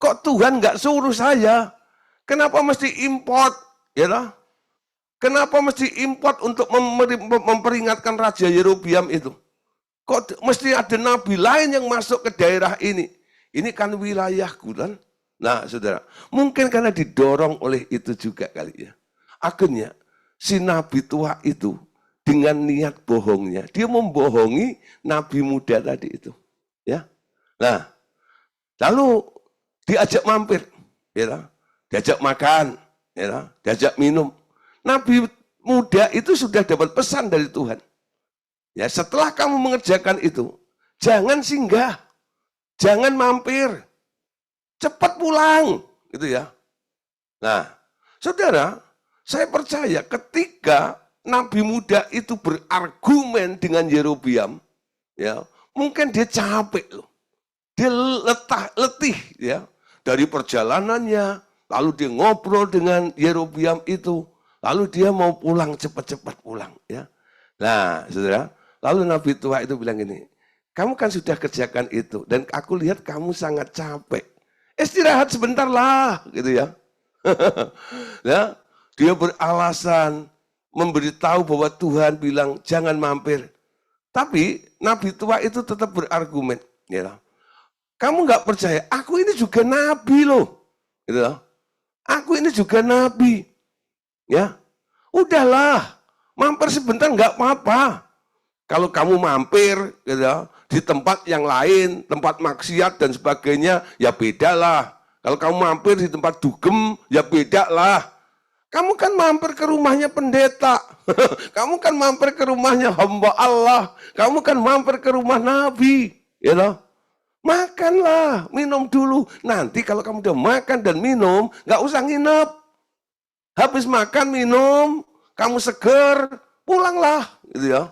Kok Tuhan nggak suruh saya? Kenapa mesti import? Ya lah. Kenapa mesti import untuk memperingatkan Raja Yerobiam itu? Kok mesti ada nabi lain yang masuk ke daerah ini? Ini kan wilayahku kan? Nah, saudara, mungkin karena didorong oleh itu juga kali ya. Akhirnya si nabi tua itu dengan niat bohongnya, dia membohongi nabi muda tadi itu. Ya, nah, lalu diajak mampir, ya, diajak makan, ya, diajak minum. Nabi muda itu sudah dapat pesan dari Tuhan. Ya, setelah kamu mengerjakan itu, jangan singgah, jangan mampir, cepat pulang, gitu ya. Nah, saudara, saya percaya ketika Nabi muda itu berargumen dengan Yerobiam, ya, mungkin dia capek loh. Dia letih ya dari perjalanannya, lalu dia ngobrol dengan Yerobiam itu, lalu dia mau pulang, cepat-cepat pulang ya. Nah, saudara, lalu Nabi tua itu bilang gini, kamu kan sudah kerjakan itu dan aku lihat kamu sangat capek. Istirahat sebentar lah, gitu ya. Ya, dia beralasan memberitahu bahwa Tuhan bilang jangan mampir. Tapi Nabi tua itu tetap berargumen, ya. Kamu nggak percaya? Aku ini juga nabi loh, gitu. Aku ini juga nabi, ya. Udahlah, mampir sebentar nggak apa-apa. Kalau kamu mampir, gitu, di tempat yang lain, tempat maksiat dan sebagainya, ya beda lah. Kalau kamu mampir di tempat dugem, ya beda lah. Kamu kan mampir ke rumahnya pendeta, kamu kan mampir ke rumahnya hamba Allah, kamu kan mampir ke rumah nabi, ya loh. Makanlah, minum dulu. Nanti kalau kamu udah makan dan minum, nggak usah nginep. Habis makan, minum, kamu seger, pulanglah. Gitu ya.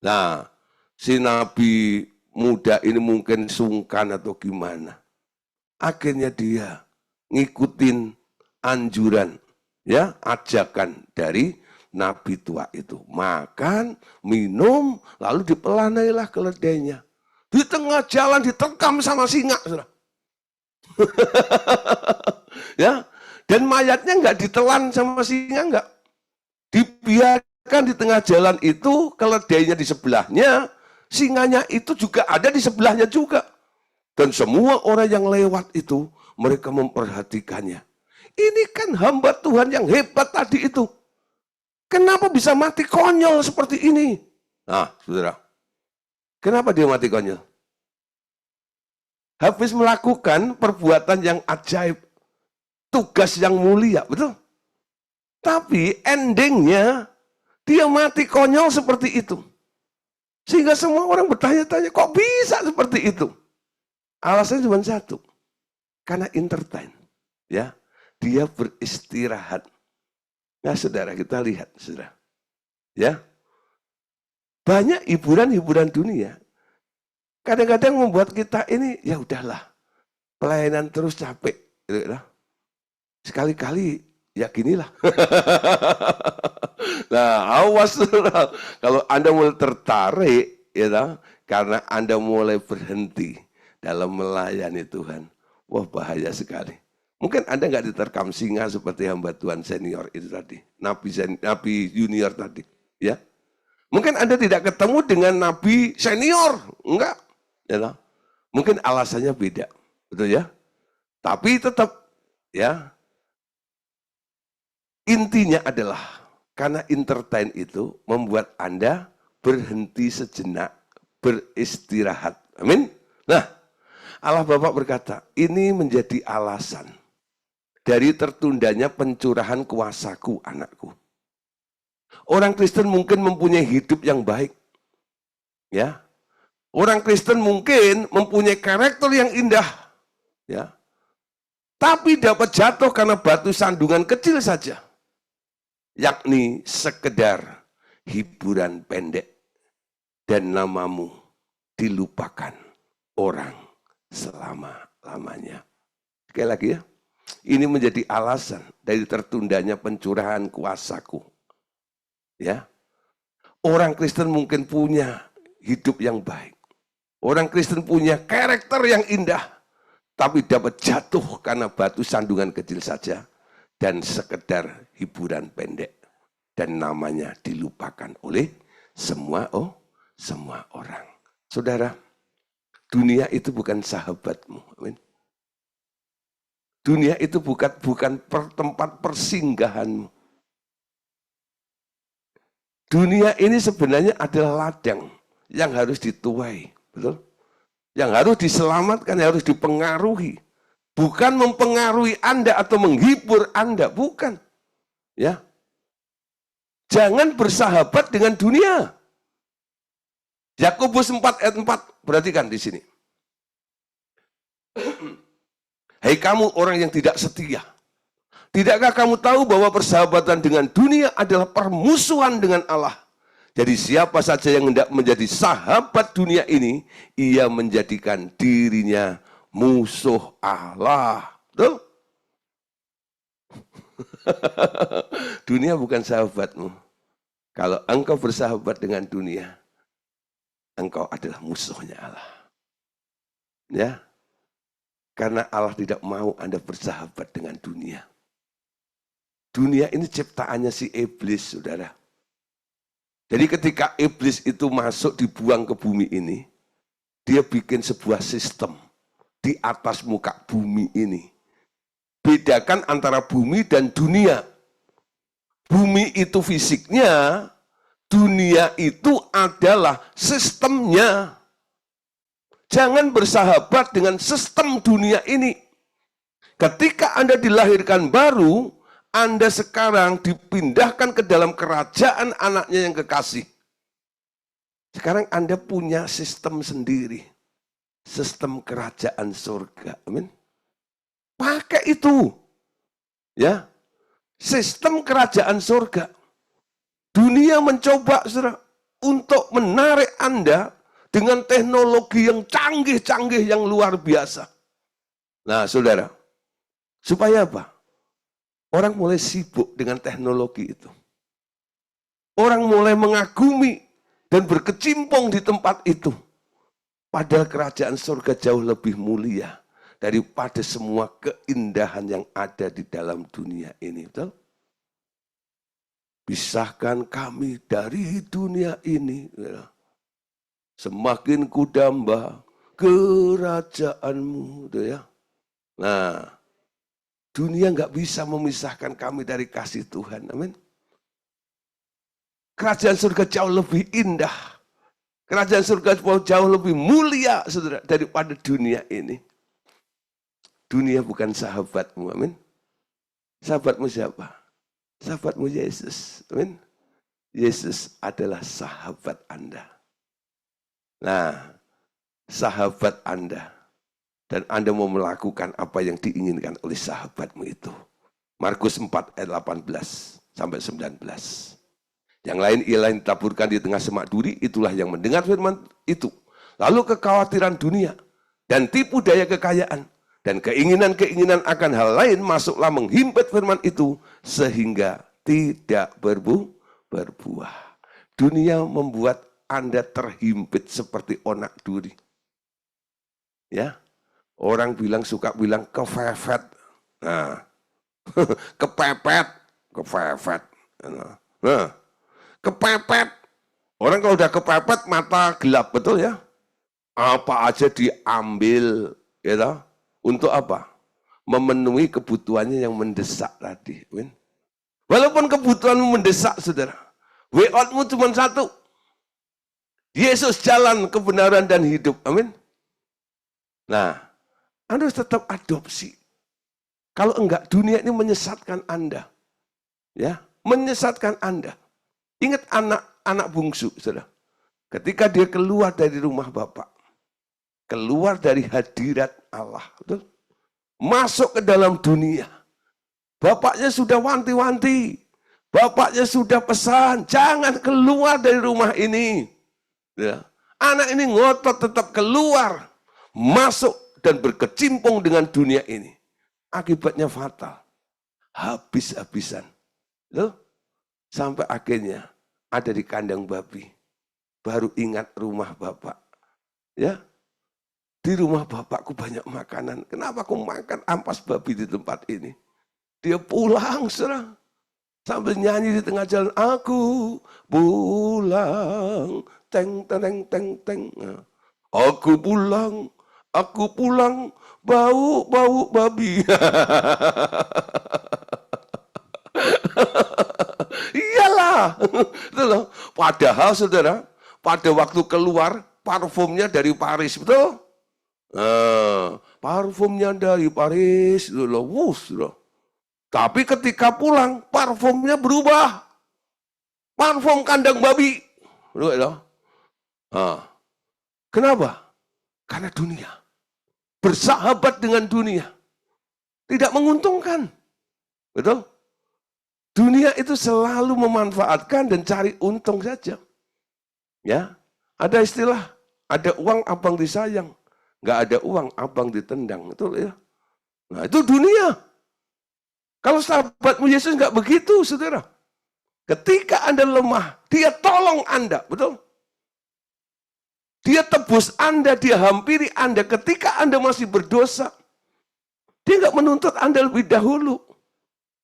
Nah, si nabi muda ini mungkin sungkan atau gimana. Akhirnya dia ngikutin anjuran, ya, ajakan dari nabi tua itu. Makan, minum, lalu dipelanailah keledainya. Di tengah jalan diterkam sama singa, saudara. Ya, dan mayatnya nggak ditelan sama singa, nggak. Dibiarkan di tengah jalan itu, keledainya di sebelahnya, singanya itu juga ada di sebelahnya juga. Dan semua orang yang lewat itu, mereka memperhatikannya. Ini kan hamba Tuhan yang hebat tadi itu. Kenapa bisa mati konyol seperti ini? Nah, saudara. Kenapa dia mati konyol? Habis melakukan perbuatan yang ajaib, tugas yang mulia, betul? Tapi endingnya dia mati konyol seperti itu. Sehingga semua orang bertanya-tanya, kok bisa seperti itu? Alasannya cuma satu, karena entertain, ya, dia beristirahat. Nah, saudara, kita lihat, saudara, ya, banyak hiburan-hiburan dunia kadang-kadang membuat kita ini, ya udahlah, pelayanan terus capek, gitu lah. Sekali-kali yakinilah. Nah, awas kalau Anda mulai tertarik, ya, karena Anda mulai berhenti dalam melayani Tuhan. Wah, bahaya sekali. Mungkin Anda nggak diterkam singa seperti hamba Tuhan senior itu tadi, nabi junior tadi, ya. Mungkin Anda tidak ketemu dengan nabi senior, enggak, ya. Mungkin alasannya beda, betul ya. Tapi tetap, ya. Intinya adalah karena entertain itu membuat Anda berhenti sejenak, beristirahat. Amin. Nah, Allah Bapa berkata, ini menjadi alasan dari tertundanya pencurahan kuasaku, anakku. Orang Kristen mungkin mempunyai hidup yang baik. Ya. Orang Kristen mungkin mempunyai karakter yang indah. Ya. Tapi dapat jatuh karena batu sandungan kecil saja. Yakni sekedar hiburan pendek dan namamu dilupakan orang selama-lamanya. Sekali lagi ya, ini menjadi alasan dari tertundanya pencurahan kuasaku. Ya, orang Kristen mungkin punya hidup yang baik, orang Kristen punya karakter yang indah, tapi dapat jatuh karena batu sandungan kecil saja. Dan sekedar hiburan pendek. Dan namanya dilupakan oleh semua orang. Saudara, dunia itu bukan sahabatmu. Amin. Dunia itu bukan tempat persinggahanmu. Dunia ini sebenarnya adalah ladang yang harus dituai. Betul? Yang harus diselamatkan, yang harus dipengaruhi. Bukan mempengaruhi Anda atau menghibur Anda, bukan. Ya. Jangan bersahabat dengan dunia. Yakobus 4 ayat 4, perhatikan di sini. Hai kamu orang yang tidak setia. Tidakkah kamu tahu bahwa persahabatan dengan dunia adalah permusuhan dengan Allah? Jadi siapa saja yang hendak menjadi sahabat dunia ini, ia menjadikan dirinya musuh Allah. Betul? Dunia bukan sahabatmu. Kalau engkau bersahabat dengan dunia, engkau adalah musuhnya Allah. Ya. Karena Allah tidak mau Anda bersahabat dengan dunia. Dunia ini ciptaannya si iblis, saudara. Jadi ketika iblis itu masuk dibuang ke bumi ini, dia bikin sebuah sistem di atas muka bumi ini. Bedakan antara bumi dan dunia. Bumi itu fisiknya, dunia itu adalah sistemnya. Jangan bersahabat dengan sistem dunia ini. Ketika Anda dilahirkan baru, Anda sekarang dipindahkan ke dalam kerajaan anaknya yang kekasih. Sekarang Anda punya sistem sendiri. Sistem kerajaan surga. Amin. Pakai itu. Ya. Sistem kerajaan surga. Dunia mencoba untuk menarik Anda dengan teknologi yang canggih-canggih yang luar biasa. Nah, saudara, supaya apa? Orang mulai sibuk dengan teknologi itu. Orang mulai mengagumi dan berkecimpung di tempat itu. Padahal kerajaan surga jauh lebih mulia daripada semua keindahan yang ada di dalam dunia ini. Betul? Pisahkan kami dari dunia ini. Semakin kudamba kerajaanmu. Ya. Nah, dunia nggak bisa memisahkan kami dari kasih Tuhan. Amin. Kerajaan surga jauh lebih indah. Kerajaan surga jauh lebih mulia, saudara, daripada dunia ini. Dunia bukan sahabatmu, amin. Sahabatmu siapa? Sahabatmu Yesus, amin. Yesus adalah sahabat Anda. Nah, sahabat Anda. Dan Anda mau melakukan apa yang diinginkan oleh sahabatmu itu. Markus 4 ayat 18 sampai 19. Yang lain ialah yang ditaburkan di tengah semak duri, itulah yang mendengar firman itu. Lalu kekhawatiran dunia dan tipu daya kekayaan Dan keinginan-keinginan akan hal lain masuklah menghimpit firman itu sehingga tidak berbuah. Dunia membuat Anda terhimpit seperti onak duri. Ya, orang suka bilang kefefet. Nah, kepepet. Nah, kepepet. Orang kalau udah kepepet mata gelap, betul ya? Apa aja diambil, gitu. Untuk apa? Memenuhi kebutuhannya yang mendesak tadi. Walaupun kebutuhanmu mendesak, saudara. Way out-mu cuma satu. Yesus jalan kebenaran dan hidup. Amin. Nah, Anda harus tetap adopsi. Kalau enggak, dunia ini menyesatkan Anda. Ya, menyesatkan Anda. Ingat anak bungsu, saudara. Ketika dia keluar dari rumah Bapak, keluar dari hadirat Allah, betul? Masuk ke dalam dunia. Bapaknya sudah wanti-wanti. Bapaknya sudah pesan, jangan keluar dari rumah ini. Ya. Anak ini ngotot tetap keluar, masuk dan berkecimpung dengan dunia ini. Akibatnya fatal. Habis-habisan. Loh? Sampai akhirnya ada di kandang babi. Baru ingat rumah Bapak. Ya. Di rumah bapakku banyak makanan. Kenapa aku makan ampas babi di tempat ini? Dia pulang, saudara. Sambil nyanyi di tengah jalan. Aku pulang. Teng, teng, teng, teng. Aku pulang. Bau babi. Iyalah. Padahal, saudara, pada waktu keluar, parfumnya dari Paris, betul? Parfumnya dari Paris, tapi ketika pulang parfumnya berubah, parfum kandang babi. Kenapa? Karena dunia bersahabat dengan dunia tidak menguntungkan, betul? Dunia itu selalu memanfaatkan dan cari untung saja. Ya, ada istilah, ada uang abang disayang. Nggak ada uang, abang ditendang. Betul ya? Nah, itu dunia. Kalau sahabatmu Yesus nggak begitu, saudara. Ketika Anda lemah, dia tolong Anda. Betul? Dia tebus Anda, dia hampiri Anda ketika Anda masih berdosa. Dia nggak menuntut Anda lebih dahulu.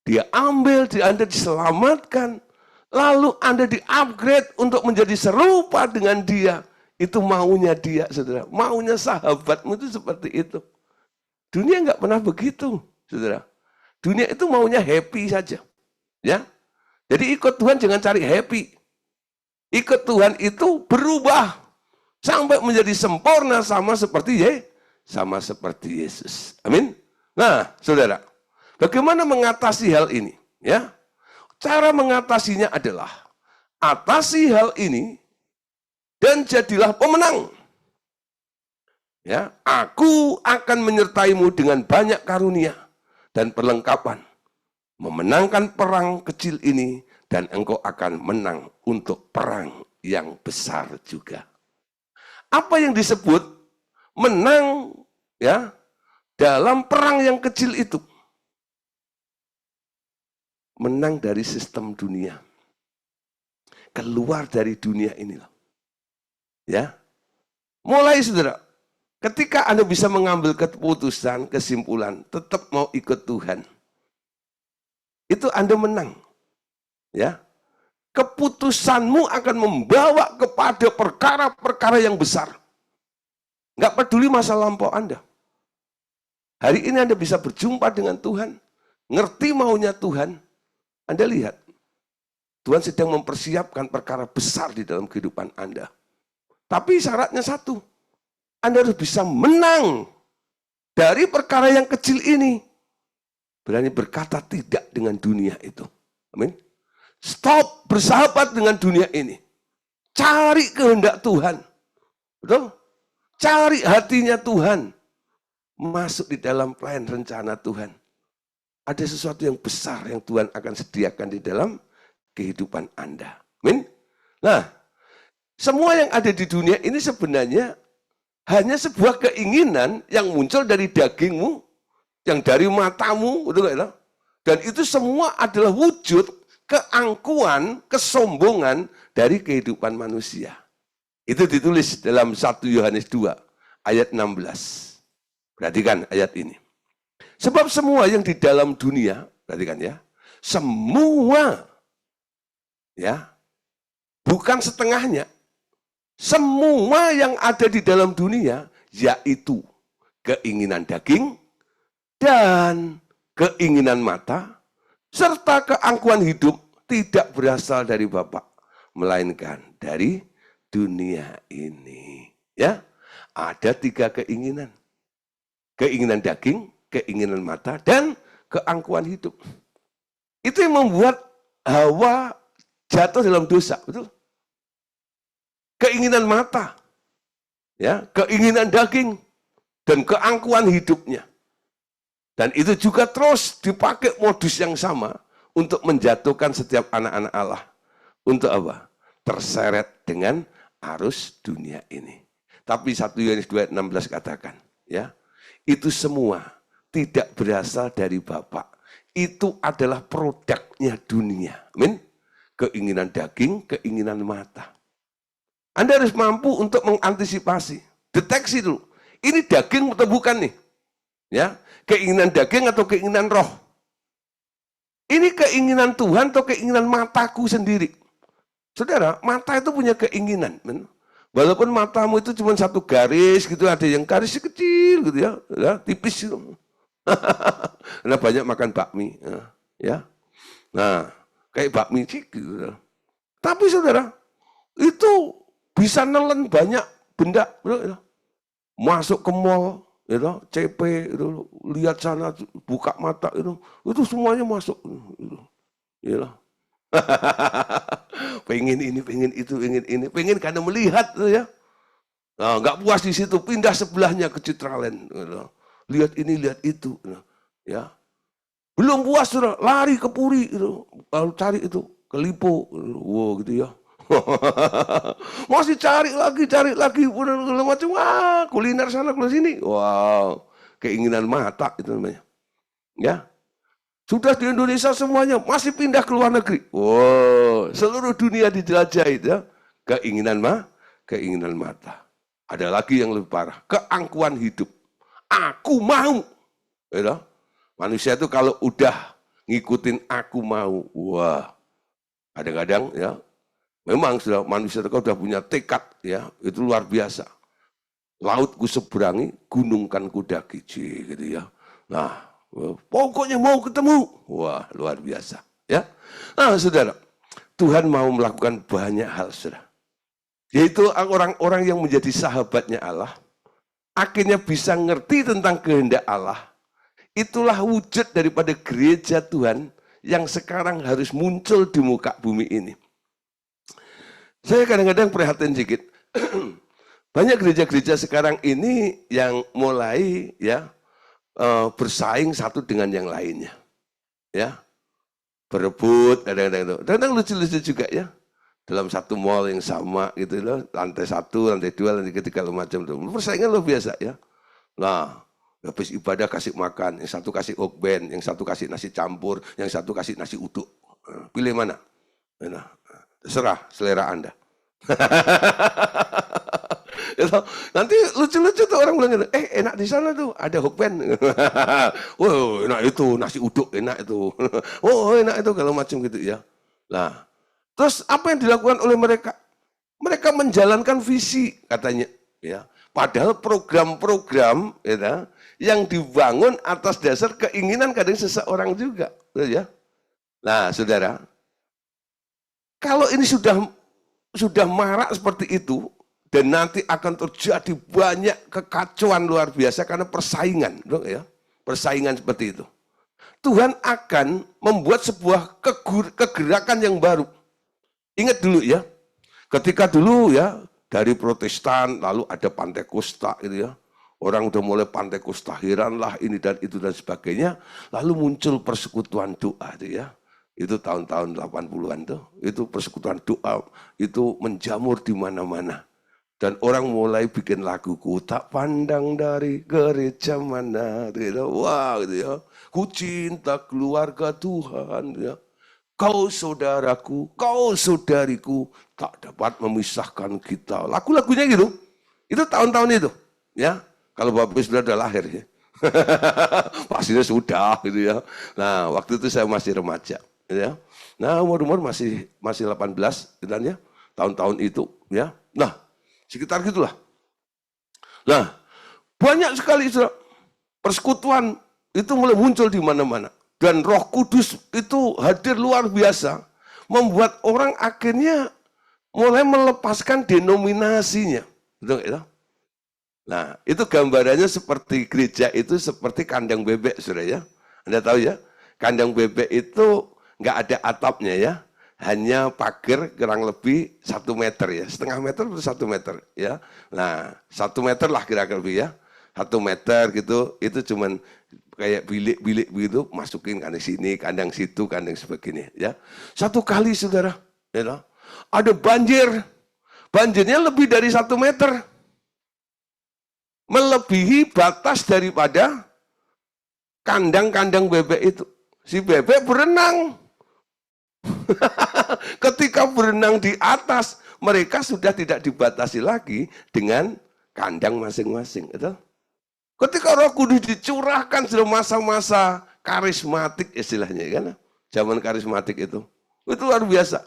Dia ambil, Anda diselamatkan. Lalu Anda di-upgrade untuk menjadi serupa dengan dia. Itu maunya dia, saudara. Maunya sahabatmu itu seperti itu. Dunia nggak pernah begitu, saudara. Dunia itu maunya happy saja. Ya. Jadi ikut Tuhan jangan cari happy. Ikut Tuhan itu berubah. Sampai menjadi sempurna sama seperti Yesus. Amin. Nah, saudara. Bagaimana mengatasi hal ini? Ya. Cara mengatasinya adalah atasi hal ini dan jadilah pemenang. Ya, aku akan menyertaimu dengan banyak karunia dan perlengkapan, memenangkan perang kecil ini, dan engkau akan menang untuk perang yang besar juga. Apa yang disebut menang ya dalam perang yang kecil itu? Menang dari sistem dunia. Keluar dari dunia inilah. Ya, mulai saudara, ketika Anda bisa mengambil keputusan, kesimpulan, tetap mau ikut Tuhan, itu Anda menang. Ya, keputusanmu akan membawa kepada perkara-perkara yang besar. Nggak peduli masa lampau Anda. Hari ini Anda bisa berjumpa dengan Tuhan, ngerti maunya Tuhan. Anda lihat, Tuhan sedang mempersiapkan perkara besar di dalam kehidupan Anda. Tapi syaratnya satu, Anda harus bisa menang dari perkara yang kecil ini. Berani berkata tidak dengan dunia itu. Amin. Stop bersahabat dengan dunia ini. Cari kehendak Tuhan. Betul? Cari hatinya Tuhan. Masuk di dalam plan rencana Tuhan. Ada sesuatu yang besar yang Tuhan akan sediakan di dalam kehidupan Anda. Amin. Nah, semua yang ada di dunia ini sebenarnya hanya sebuah keinginan yang muncul dari dagingmu yang dari matamu, betul nggak? Dan itu semua adalah wujud keangkuhan, kesombongan dari kehidupan manusia. Itu ditulis dalam 1 Yohanes 2 ayat 16. Perhatikan ayat ini. Sebab semua yang di dalam dunia, perhatikan ya, semua, ya, bukan setengahnya, semua yang ada di dalam dunia, yaitu keinginan daging dan keinginan mata, serta keangkuhan hidup tidak berasal dari Bapa, melainkan dari dunia ini. Ya, ada 3 keinginan. Keinginan daging, keinginan mata, dan keangkuhan hidup. Itu yang membuat Hawa jatuh dalam dosa, betul? Keinginan mata, ya, keinginan daging, dan keangkuhan hidupnya. Dan itu juga terus dipakai modus yang sama untuk menjatuhkan setiap anak-anak Allah. Untuk apa? Terseret dengan arus dunia ini. Tapi 1 Yohanes 2:16 katakan, ya, itu semua tidak berasal dari Bapa. Itu adalah produknya dunia. Amin. Keinginan daging, keinginan mata. Anda harus mampu untuk mengantisipasi. Deteksi dulu. Ini daging atau bukan nih? Ya, keinginan daging atau keinginan roh? Ini keinginan Tuhan atau keinginan mataku sendiri? Saudara, mata itu punya keinginan. Walaupun matamu itu cuma satu garis gitu, ada yang garisnya kecil gitu ya, tipis gitu. Karena banyak makan bakmi, ya. Nah, kayak bakmi sih gitu. Tapi saudara, itu bisa nelen banyak benda, gitu. Masuk ke mall, gitu, CP, gitu, lihat sana, buka mata, itu semuanya masuk, gitu. Gitu. Pengen ini, pengen itu, pengen ini, pengen karena melihat, gitu ya. Nah, nggak puas di situ, pindah sebelahnya ke Citraland, gitu. Lihat ini, lihat itu, gitu. Ya. Belum puas, sudah lari ke Puri, gitu. Lalu cari itu ke Lipo, wow gitu ya. Masih cari lagi, macam kuliner sana, kuliner sini. Wow, keinginan mata itu namanya. Ya, sudah di Indonesia semuanya, masih pindah ke luar negeri. Wow, seluruh dunia dijelajahi ya. Keinginan mata. Ada lagi yang lebih parah, keangkuhan hidup. Aku mau. Ya, manusia itu kalau udah ngikutin aku mau, wah, kadang-kadang ya, memang sudah manusia itu sudah punya tekad ya, itu luar biasa. Laut ku seberangi, gunung kan ku daki, gitu ya. Nah, pokoknya mau ketemu. Wah, luar biasa ya. Nah, saudara, Tuhan mau melakukan banyak hal, saudara. Yaitu orang-orang yang menjadi sahabatnya Allah, akhirnya bisa ngerti tentang kehendak Allah. Itulah wujud daripada gereja Tuhan yang sekarang harus muncul di muka bumi ini. Saya kadang-kadang prihatin sedikit. Banyak gereja-gereja sekarang ini yang mulai ya bersaing satu dengan yang lainnya. Ya. Berebut kadang-kadang itu. Kadang lucu-lucu juga ya. Dalam satu mall yang sama gitu loh, lantai 1, lantai 2, lantai 3 macam itu. Persaingan luar biasa ya. Nah, habis ibadah kasih makan, yang satu kasih okben, yang satu kasih nasi campur, yang satu kasih nasi uduk. Pilih mana? Nah, terserah selera Anda. Nanti lucu-lucu tuh orang bilang, enak di sana tuh, ada hokben. Wow, enak itu, nasi uduk enak itu. Oh, enak itu kalau macam gitu ya. Nah, terus apa yang dilakukan oleh mereka? Mereka menjalankan visi katanya, ya. Padahal program-program ya, yang dibangun atas dasar keinginan kadang seseorang juga, ya. Nah, saudara, kalau ini sudah marak seperti itu, dan nanti akan terjadi banyak kekacauan luar biasa karena persaingan, ya, persaingan seperti itu. Tuhan akan membuat sebuah kegerakan yang baru. Ingat dulu ya, ketika dulu ya, dari Protestan, lalu ada Pantekosta gitu ya. Orang udah mulai Pantekostahiran lah, ini dan itu dan sebagainya. Lalu muncul persekutuan doa itu ya. Itu tahun-tahun 80-an tuh. Itu persekutuan doa, itu menjamur di mana-mana. Dan orang mulai bikin laguku, tak pandang dari gereja mana, gitu. Wah, gitu ya. Ku cinta keluarga Tuhan, ya. Kau saudaraku, kau saudariku, tak dapat memisahkan kita. Lagu-lagunya gitu. Itu tahun-tahun itu, ya. Kalau Bapak sudah ada lahir, ya. Pastinya sudah, gitu ya. Nah, waktu itu saya masih remaja, gitu ya. Nah, umur masih 18, gitu ya. Tahun-tahun itu, ya. Nah, sekitar gitulah. Nah, banyak sekali persekutuan itu mulai muncul di mana-mana. Dan Roh Kudus itu hadir luar biasa. Membuat orang akhirnya mulai melepaskan denominasinya. Betul nggak itu? Nah, itu gambarannya seperti gereja itu seperti kandang bebek, saudara ya. Anda tahu ya, kandang bebek itu nggak ada atapnya ya. Hanya pagar kurang lebih 1 meter ya, setengah meter atau 1 meter ya. Nah, 1 meter lah kira-kira lebih ya. 1 meter gitu, itu cuman kayak bilik-bilik begitu, masukin kandang sini, kandang situ, kandang sebagainya ya. Satu kali saudara, ya, ada banjir, banjirnya lebih dari 1 meter, melebihi batas daripada kandang-kandang bebek itu. Si bebek berenang. Ketika berenang di atas, mereka sudah tidak dibatasi lagi dengan kandang masing-masing. Ketika Roh Kudus dicurahkan sudah masa-masa karismatik istilahnya kan, zaman karismatik itu luar biasa.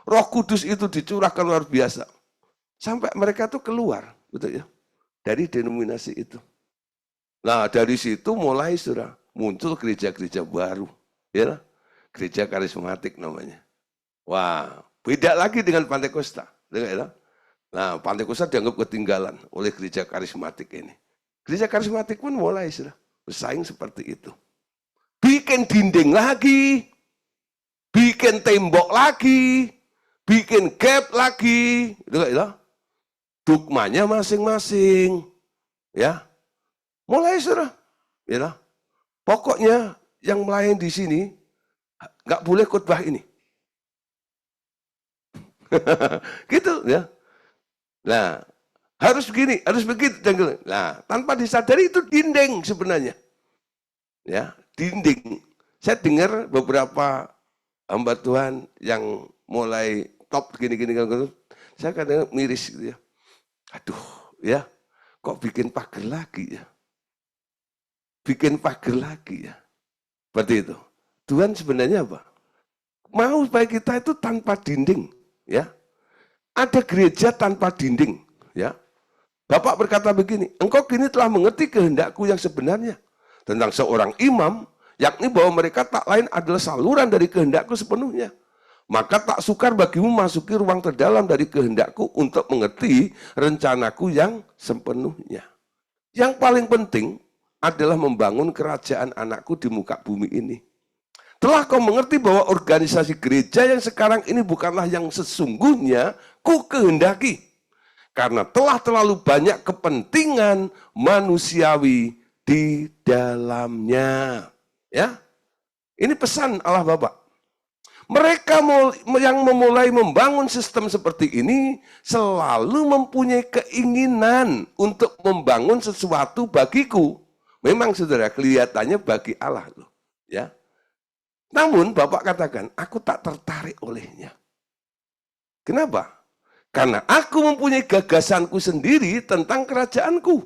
Roh Kudus itu dicurahkan luar biasa, sampai mereka tuh keluar, betul ya, dari denominasi itu. Nah dari situ mulai sudah muncul gereja-gereja baru, ya, gereja karismatik namanya. Wah, beda lagi dengan Pantekosta. Nah, Pantekosta dianggap ketinggalan oleh gereja karismatik ini. Gereja karismatik pun mulai sudah bersaing seperti itu. Bikin dinding lagi, bikin tembok lagi, bikin gap lagi, dogmanya masing-masing, ya. Mulai sudah, ya. Pokoknya yang melayani di sini nggak boleh khotbah ini. Gitu ya. Nah, harus begini, harus begitu. Nah, tanpa disadari itu dinding sebenarnya. Ya, dinding. Saya dengar beberapa hamba Tuhan yang mulai top gini-gini, saya kadang miris gitu ya. Aduh, ya, kok bikin pagar lagi ya? Bikin pagar lagi ya? Seperti itu. Tuhan sebenarnya apa? Mau supaya kita itu tanpa dinding. Ya, ada gereja tanpa dinding, ya. Bapak berkata begini, engkau kini telah mengerti kehendakku yang sebenarnya tentang seorang imam, yakni bahwa mereka tak lain adalah saluran dari kehendakku sepenuhnya. Maka tak sukar bagimu masuki ruang terdalam dari kehendakku untuk mengerti rencanaku yang sepenuhnya. Yang paling penting adalah membangun kerajaan anakku di muka bumi ini. Telah kau mengerti bahwa organisasi gereja yang sekarang ini bukanlah yang sesungguhnya ku kehendaki. Karena telah terlalu banyak kepentingan manusiawi di dalamnya. Ya, ini pesan Allah Bapa. Mereka yang memulai membangun sistem seperti ini selalu mempunyai keinginan untuk membangun sesuatu bagiku. Memang saudara, kelihatannya bagi Allah loh. Ya. Namun Bapak katakan, aku tak tertarik olehnya. Kenapa? Karena aku mempunyai gagasanku sendiri tentang kerajaanku.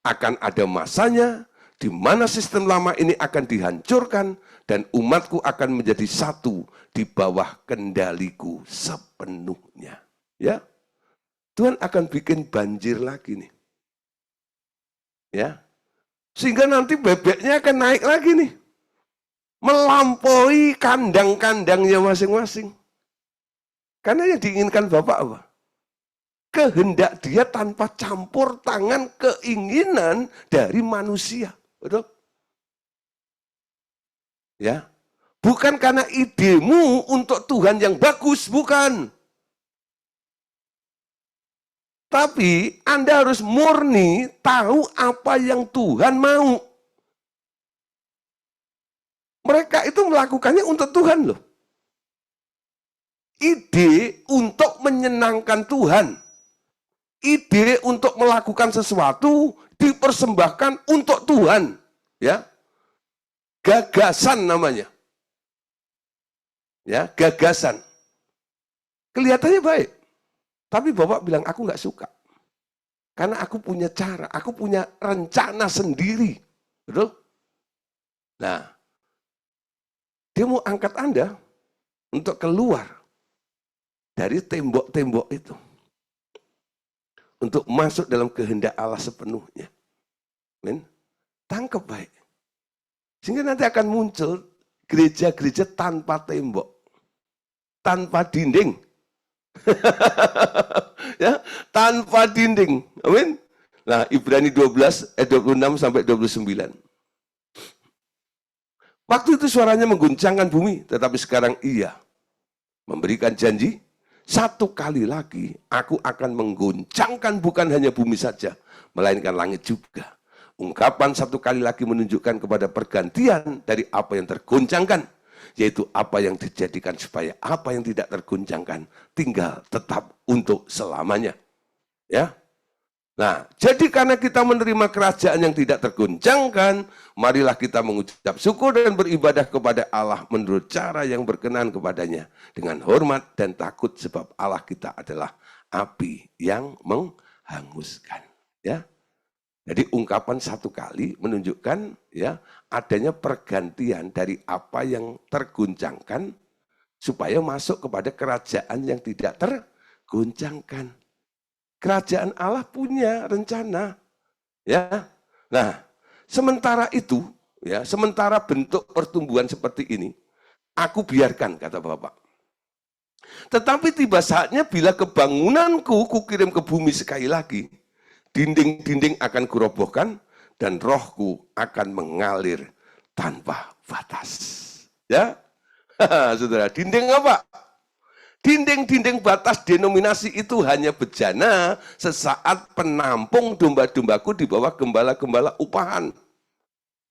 Akan ada masanya di mana sistem lama ini akan dihancurkan dan umatku akan menjadi satu di bawah kendaliku sepenuhnya. Ya, Tuhan akan bikin banjir lagi nih. Ya, sehingga nanti bebeknya akan naik lagi nih. Melampaui kandang-kandangnya masing-masing. Karena yang diinginkan Bapak apa? Kehendak dia tanpa campur tangan keinginan dari manusia. Betul? Ya. Bukan karena idemu untuk Tuhan yang bagus, bukan. Tapi Anda harus murni tahu apa yang Tuhan mau. Mereka itu melakukannya untuk Tuhan loh. Ide untuk menyenangkan Tuhan. ide untuk melakukan sesuatu dipersembahkan untuk Tuhan, ya. Gagasan namanya. Ya, gagasan. Kelihatannya baik. Tapi Bapak bilang, aku nggak suka. Karena aku punya cara, aku punya rencana sendiri. Betul? Nah, dia mau angkat Anda untuk keluar dari tembok-tembok itu. Untuk masuk dalam kehendak Allah sepenuhnya. Men? Tangkap baik. Sehingga nanti akan muncul gereja-gereja tanpa tembok. Tanpa dinding. Ya, tanpa dinding. Amin. Nah, Ibrani 12 ayat 26 sampai 29. Waktu itu suaranya mengguncangkan bumi, tetapi sekarang ia memberikan janji, satu kali lagi aku akan mengguncangkan bukan hanya bumi saja, melainkan langit juga. Ungkapan satu kali lagi menunjukkan kepada pergantian dari apa yang tergoncangkan, yaitu apa yang dijadikan supaya apa yang tidak tergoncangkan tinggal tetap untuk selamanya. Ya. Nah, jadi karena kita menerima kerajaan yang tidak tergoncangkan, marilah kita mengucap syukur dan beribadah kepada Allah menurut cara yang berkenan kepadanya, dengan hormat dan takut, sebab Allah kita adalah api yang menghanguskan. Ya. Jadi ungkapan satu kali menunjukkan ya adanya pergantian dari apa yang tergoncangkan supaya masuk kepada kerajaan yang tidak tergoncangkan. Kerajaan Allah punya rencana, ya. Nah, sementara itu, ya, sementara bentuk pertumbuhan seperti ini, aku biarkan, kata Bapak. Tetapi tiba saatnya bila kebangunanku kukirim ke bumi sekali lagi, dinding-dinding akan kurobohkan dan rohku akan mengalir tanpa batas. Ya, saudara, dinding apa? Dinding-dinding batas denominasi itu hanya bejana sesaat penampung domba-dombaku di bawah gembala-gembala upahan.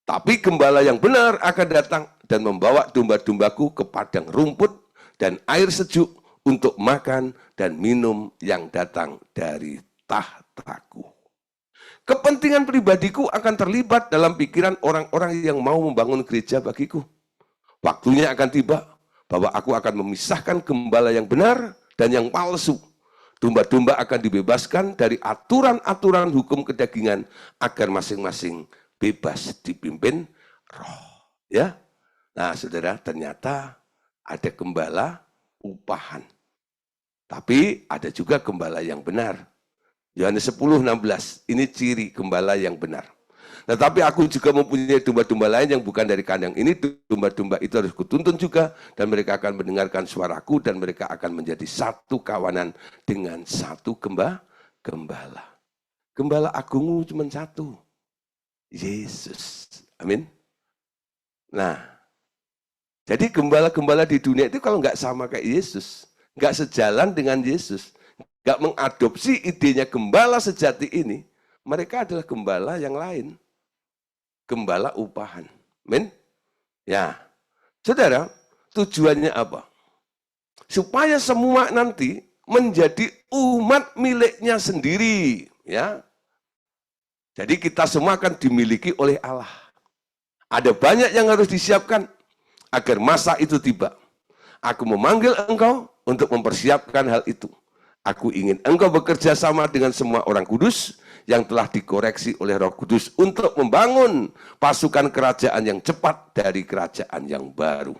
Tapi gembala yang benar akan datang dan membawa domba-dombaku ke padang rumput dan air sejuk untuk makan dan minum yang datang dari tahtaku. Kepentingan pribadiku akan terlibat dalam pikiran orang-orang yang mau membangun gereja bagiku. Waktunya akan tiba bahwa aku akan memisahkan gembala yang benar dan yang palsu. Domba-domba akan dibebaskan dari aturan-aturan hukum kedagingan agar masing-masing bebas dipimpin roh. Ya, nah saudara, ternyata ada gembala upahan. Tapi ada juga gembala yang benar. Yohanes 10:16, ini ciri gembala yang benar. Tetapi aku juga mempunyai domba-domba lain yang bukan dari kandang ini. Domba-domba itu harus kutuntun juga, dan mereka akan mendengarkan suaraku, dan mereka akan menjadi satu kawanan dengan satu gembala. Gembala agungmu cuma satu, Yesus. Amin. Nah, jadi gembala-gembala di dunia itu kalau nggak sama kayak Yesus, nggak sejalan dengan Yesus, nggak mengadopsi idenya gembala sejati ini, mereka adalah gembala yang lain. Gembala upahan. Amin. Ya. Saudara, tujuannya apa? Supaya semua nanti menjadi umat miliknya sendiri, ya. Jadi kita semua akan dimiliki oleh Allah. Ada banyak yang harus disiapkan agar masa itu tiba. Aku memanggil engkau untuk mempersiapkan hal itu. Aku ingin engkau bekerja sama dengan semua orang kudus yang telah dikoreksi oleh Roh Kudus untuk membangun pasukan kerajaan yang cepat dari kerajaan yang baru.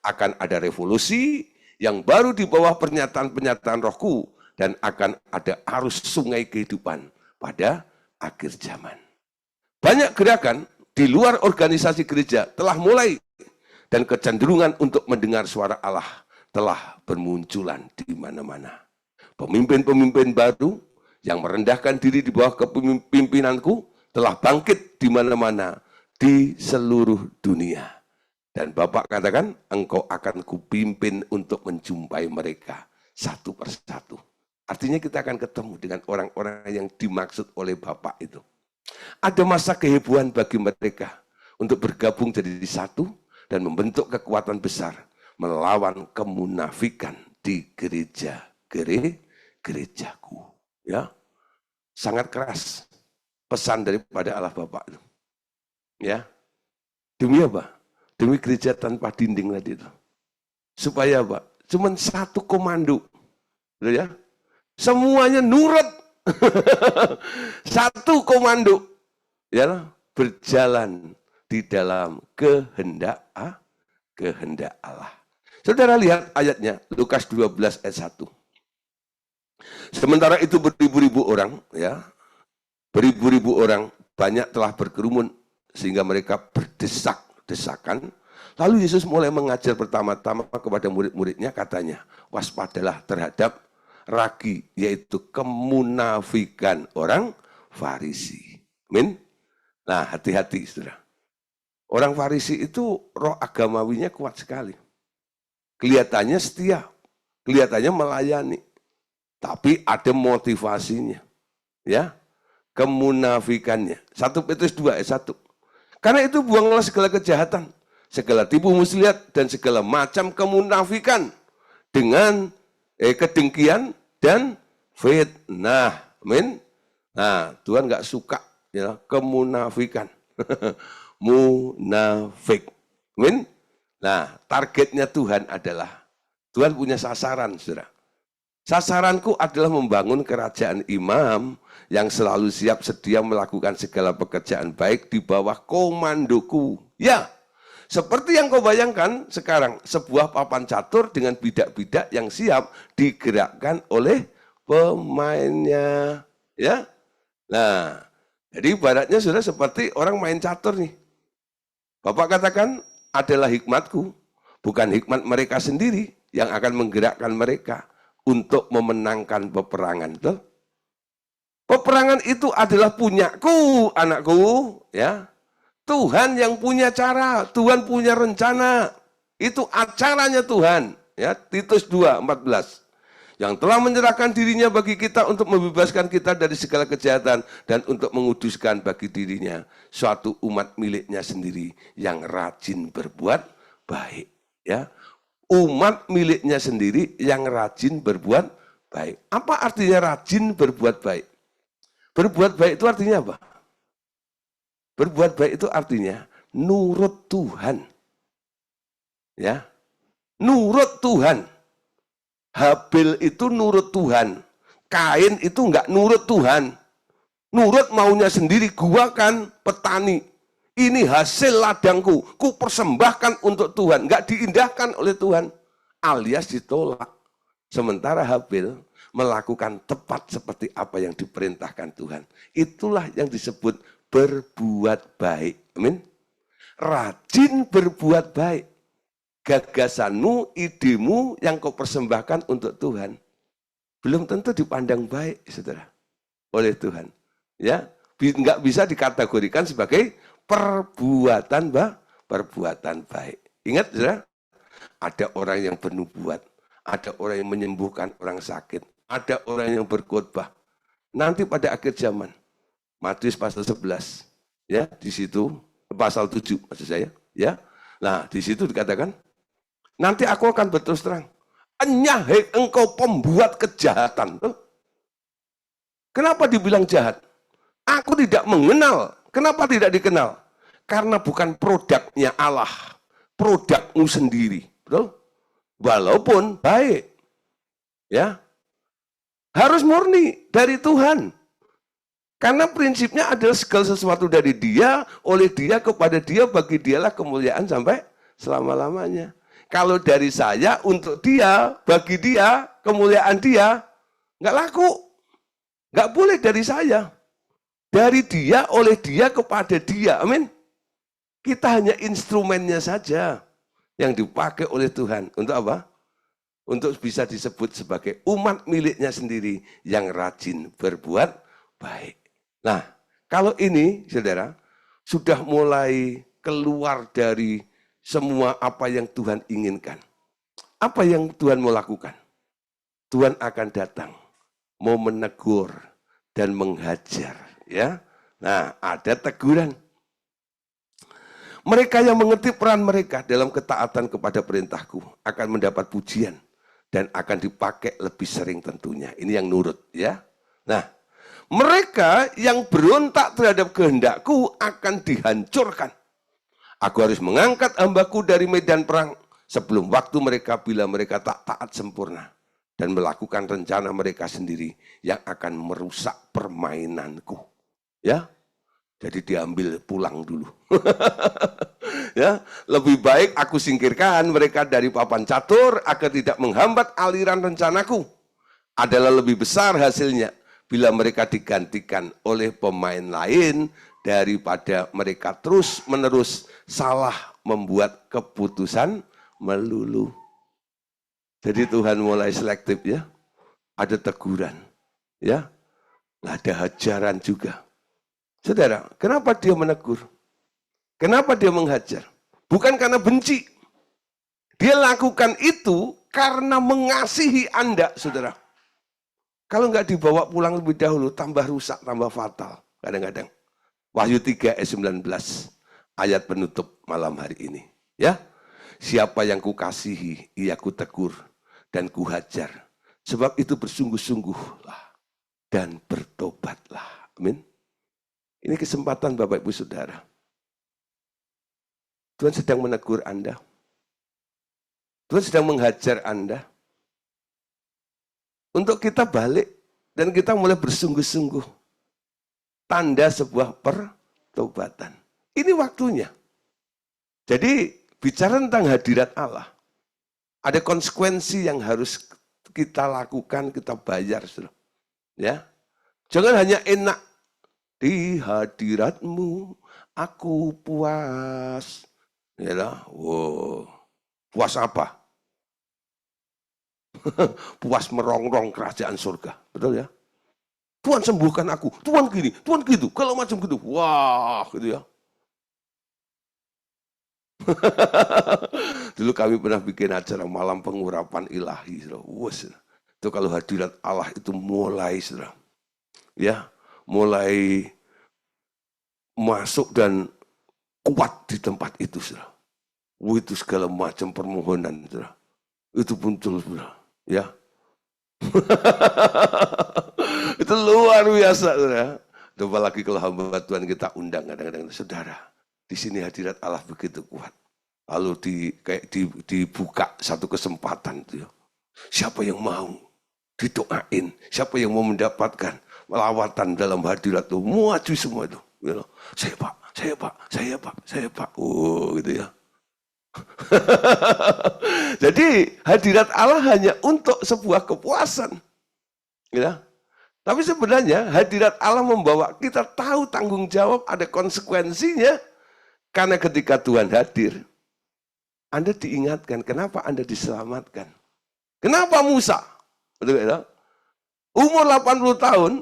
Akan ada revolusi yang baru di bawah pernyataan-pernyataan Rohku, dan akan ada arus sungai kehidupan pada akhir zaman. Banyak gerakan di luar organisasi gereja telah mulai, dan kecenderungan untuk mendengar suara Allah telah bermunculan di mana-mana. Pemimpin-pemimpin baru yang merendahkan diri di bawah kepemimpinanku telah bangkit di mana-mana di seluruh dunia. Dan Bapak katakan, engkau akan kupimpin untuk menjumpai mereka satu persatu. Artinya kita akan ketemu dengan orang-orang yang dimaksud oleh Bapak itu. Ada masa kehebohan bagi mereka untuk bergabung jadi satu dan membentuk kekuatan besar melawan kemunafikan di gerejaku. Ya, sangat keras pesan daripada Allah Bapa itu. Ya. Demi apa? Demi gereja tanpa dinding tadi itu. Supaya apa? Cuman satu komando. Ya. Semuanya nurut. Satu komando. Ya, berjalan di dalam kehendak Allah. Saudara lihat ayatnya, Lukas 12 ayat 1. Sementara itu beribu-ribu orang, ya, beribu-ribu orang banyak telah berkerumun sehingga mereka berdesak-desakan. Lalu Yesus mulai mengajar pertama-tama kepada murid-muridnya, katanya, waspadalah terhadap ragi, yaitu kemunafikan orang Farisi. Amin. Nah, hati-hati, saudara. Orang Farisi itu roh agamawinya kuat sekali. Kelihatannya setia, kelihatannya melayani, tapi ada motivasinya, ya, kemunafikannya. 1 Petrus 2 ayat 1. Karena itu buanglah segala kejahatan, segala tipu muslihat dan segala macam kemunafikan dengan kedengkian dan fitnah. Amin. Nah, Tuhan nggak suka ya kemunafikan. Munafik. Amin. Nah, targetnya Tuhan adalah, Tuhan punya sasaran, saudara. Sasaranku adalah membangun kerajaan imam yang selalu siap sedia melakukan segala pekerjaan baik di bawah komandoku. Ya, seperti yang kau bayangkan sekarang, sebuah papan catur dengan bidak-bidak yang siap digerakkan oleh pemainnya. Ya, nah, jadi ibaratnya sudah seperti orang main catur nih. Bapak katakan, adalah hikmatku, bukan hikmat mereka sendiri yang akan menggerakkan mereka untuk memenangkan peperangan. Betul? Peperangan itu adalah punyaku, anakku, ya. Tuhan yang punya cara, Tuhan punya rencana. Itu acaranya Tuhan, ya. Titus 2:14. Yang telah menyerahkan dirinya bagi kita untuk membebaskan kita dari segala kejahatan dan untuk menguduskan bagi dirinya suatu umat miliknya sendiri yang rajin berbuat baik. Ya, umat miliknya sendiri yang rajin berbuat baik. Apa artinya rajin berbuat baik? Berbuat baik itu artinya apa? Berbuat baik itu artinya nurut Tuhan. Ya, nurut Tuhan. Habil itu nurut Tuhan. Kain itu enggak nurut Tuhan. Nurut maunya sendiri, gua kan petani. Ini hasil ladangku, ku persembahkan untuk Tuhan. Enggak diindahkan oleh Tuhan. Alias ditolak. Sementara Habil melakukan tepat seperti apa yang diperintahkan Tuhan. Itulah yang disebut berbuat baik. Amin. Rajin berbuat baik. Gagasanmu, idemu yang kau persembahkan untuk Tuhan belum tentu dipandang baik, saudara, oleh Tuhan. Ya, nggak bisa dikategorikan sebagai perbuatan baik. Ingat, saudara, ada orang yang bernubuat, ada orang yang menyembuhkan orang sakit, ada orang yang berkhotbah. Nanti pada akhir zaman, Matius pasal 11, ya, di situ pasal 7 maksud saya, ya. Nah, di situ dikatakan, nanti aku akan berterus terang. Enyah, hei engkau pembuat kejahatan. Kenapa dibilang jahat? Aku tidak mengenal. Kenapa tidak dikenal? Karena bukan produknya Allah. Produkmu sendiri. Betul? Walaupun baik. Ya, harus murni dari Tuhan. Karena prinsipnya adalah segala sesuatu dari Dia, oleh Dia, kepada Dia, bagi Dialah kemuliaan sampai selama-lamanya. Kalau dari saya, untuk Dia, bagi Dia, kemuliaan Dia, nggak laku. Nggak boleh dari saya. Dari Dia, oleh Dia, kepada Dia. Amin. Kita hanya instrumennya saja yang dipakai oleh Tuhan. Untuk apa? Untuk bisa disebut sebagai umat miliknya sendiri yang rajin berbuat baik. Nah, kalau ini, saudara, sudah mulai keluar dari semua apa yang Tuhan inginkan. Apa yang Tuhan mau lakukan? Tuhan akan datang, mau menegur dan menghajar. Ya, nah, ada teguran. Mereka yang mengerti peran mereka dalam ketaatan kepada perintahku akan mendapat pujian dan akan dipakai lebih sering tentunya. Ini yang nurut, ya. Nah, Mereka yang berontak terhadap kehendakku akan dihancurkan. Aku harus mengangkat hambaku dari medan perang sebelum waktu mereka bila mereka tak taat sempurna dan melakukan rencana mereka sendiri yang akan merusak permainanku. Ya, jadi diambil pulang dulu. Ya, lebih baik aku singkirkan mereka dari papan catur agar tidak menghambat aliran rencanaku. Adalah lebih besar hasilnya bila mereka digantikan oleh pemain lain daripada mereka terus-menerus salah membuat keputusan melulu. Jadi Tuhan mulai selektif ya. Ada teguran, ya. Ada hajaran juga. Saudara, kenapa dia menegur? Kenapa dia menghajar? Bukan karena benci. Dia lakukan itu karena mengasihi Anda, saudara. Kalau nggak dibawa pulang lebih dahulu, tambah rusak, tambah fatal. Kadang-kadang. Wahyu 3 ayat 19, ayat penutup malam hari ini. Ya, siapa yang kukasihi, ia kutegur dan kuhajar. Sebab itu bersungguh-sungguhlah dan bertobatlah. Amin. Ini kesempatan Bapak Ibu Saudara. Tuhan sedang menegur Anda. Tuhan sedang menghajar Anda. Untuk kita balik dan kita mulai bersungguh-sungguh. Tanda sebuah pertobatan. Ini waktunya. Jadi bicara tentang hadirat Allah. Ada konsekuensi yang harus kita lakukan, kita bayar. Ya, jangan hanya enak. Di hadiratmu aku puas. Ya lah, wow. Puas apa? Puas merongrong kerajaan surga. Betul ya? Tuhan sembuhkan aku, Tuhan gini, Tuhan gitu, kalau macam gitu, wah gitu ya. Dulu kami pernah bikin acara malam pengurapan ilahi, itu kalau hadirat Allah itu mulai, ya, mulai masuk dan kuat di tempat itu, itu segala macam permohonan, itu muncul, ya. Itu luar biasa, saudara. Coba lagi kalau hamba Tuhan kita undang kadang-kadang, saudara. Di sini hadirat Allah begitu kuat. Lalu dibuka satu kesempatan itu. Siapa yang mau didoain? Siapa yang mau mendapatkan lawatan dalam hadirat itu? Maju semua itu. Saya Pak, saya Pak, saya Pak, saya Pak. Oh gitu ya. Jadi hadirat Allah hanya untuk sebuah kepuasan. Ya. Tapi sebenarnya hadirat Allah membawa kita tahu tanggung jawab, ada konsekuensinya. Karena ketika Tuhan hadir, Anda diingatkan kenapa Anda diselamatkan. Kenapa Musa? Umur 80 tahun,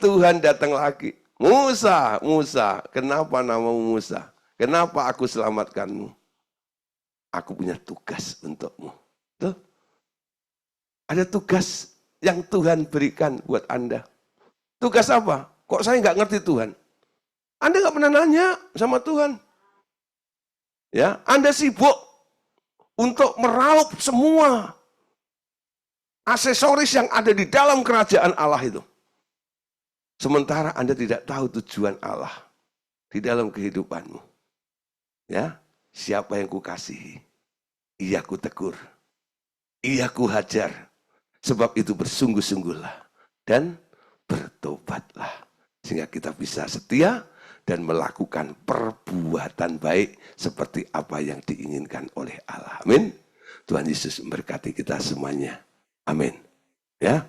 Tuhan datang lagi. Musa, Musa, kenapa namamu Musa? Kenapa aku selamatkanmu? Aku punya tugas untukmu. Tuh. Ada tugas yang Tuhan berikan buat Anda. Tugas apa? Kok saya nggak ngerti Tuhan? Anda nggak pernah nanya sama Tuhan. Ya, Anda sibuk untuk meraup semua aksesoris yang ada di dalam kerajaan Allah itu. Sementara Anda tidak tahu tujuan Allah di dalam kehidupanmu. Ya, siapa yang kukasihi, ia kutegur, ia kuhajar. Sebab itu bersungguh-sungguhlah dan bertobatlah. Sehingga kita bisa setia dan melakukan perbuatan baik seperti apa yang diinginkan oleh Allah. Amin. Tuhan Yesus memberkati kita semuanya. Amin. Ya.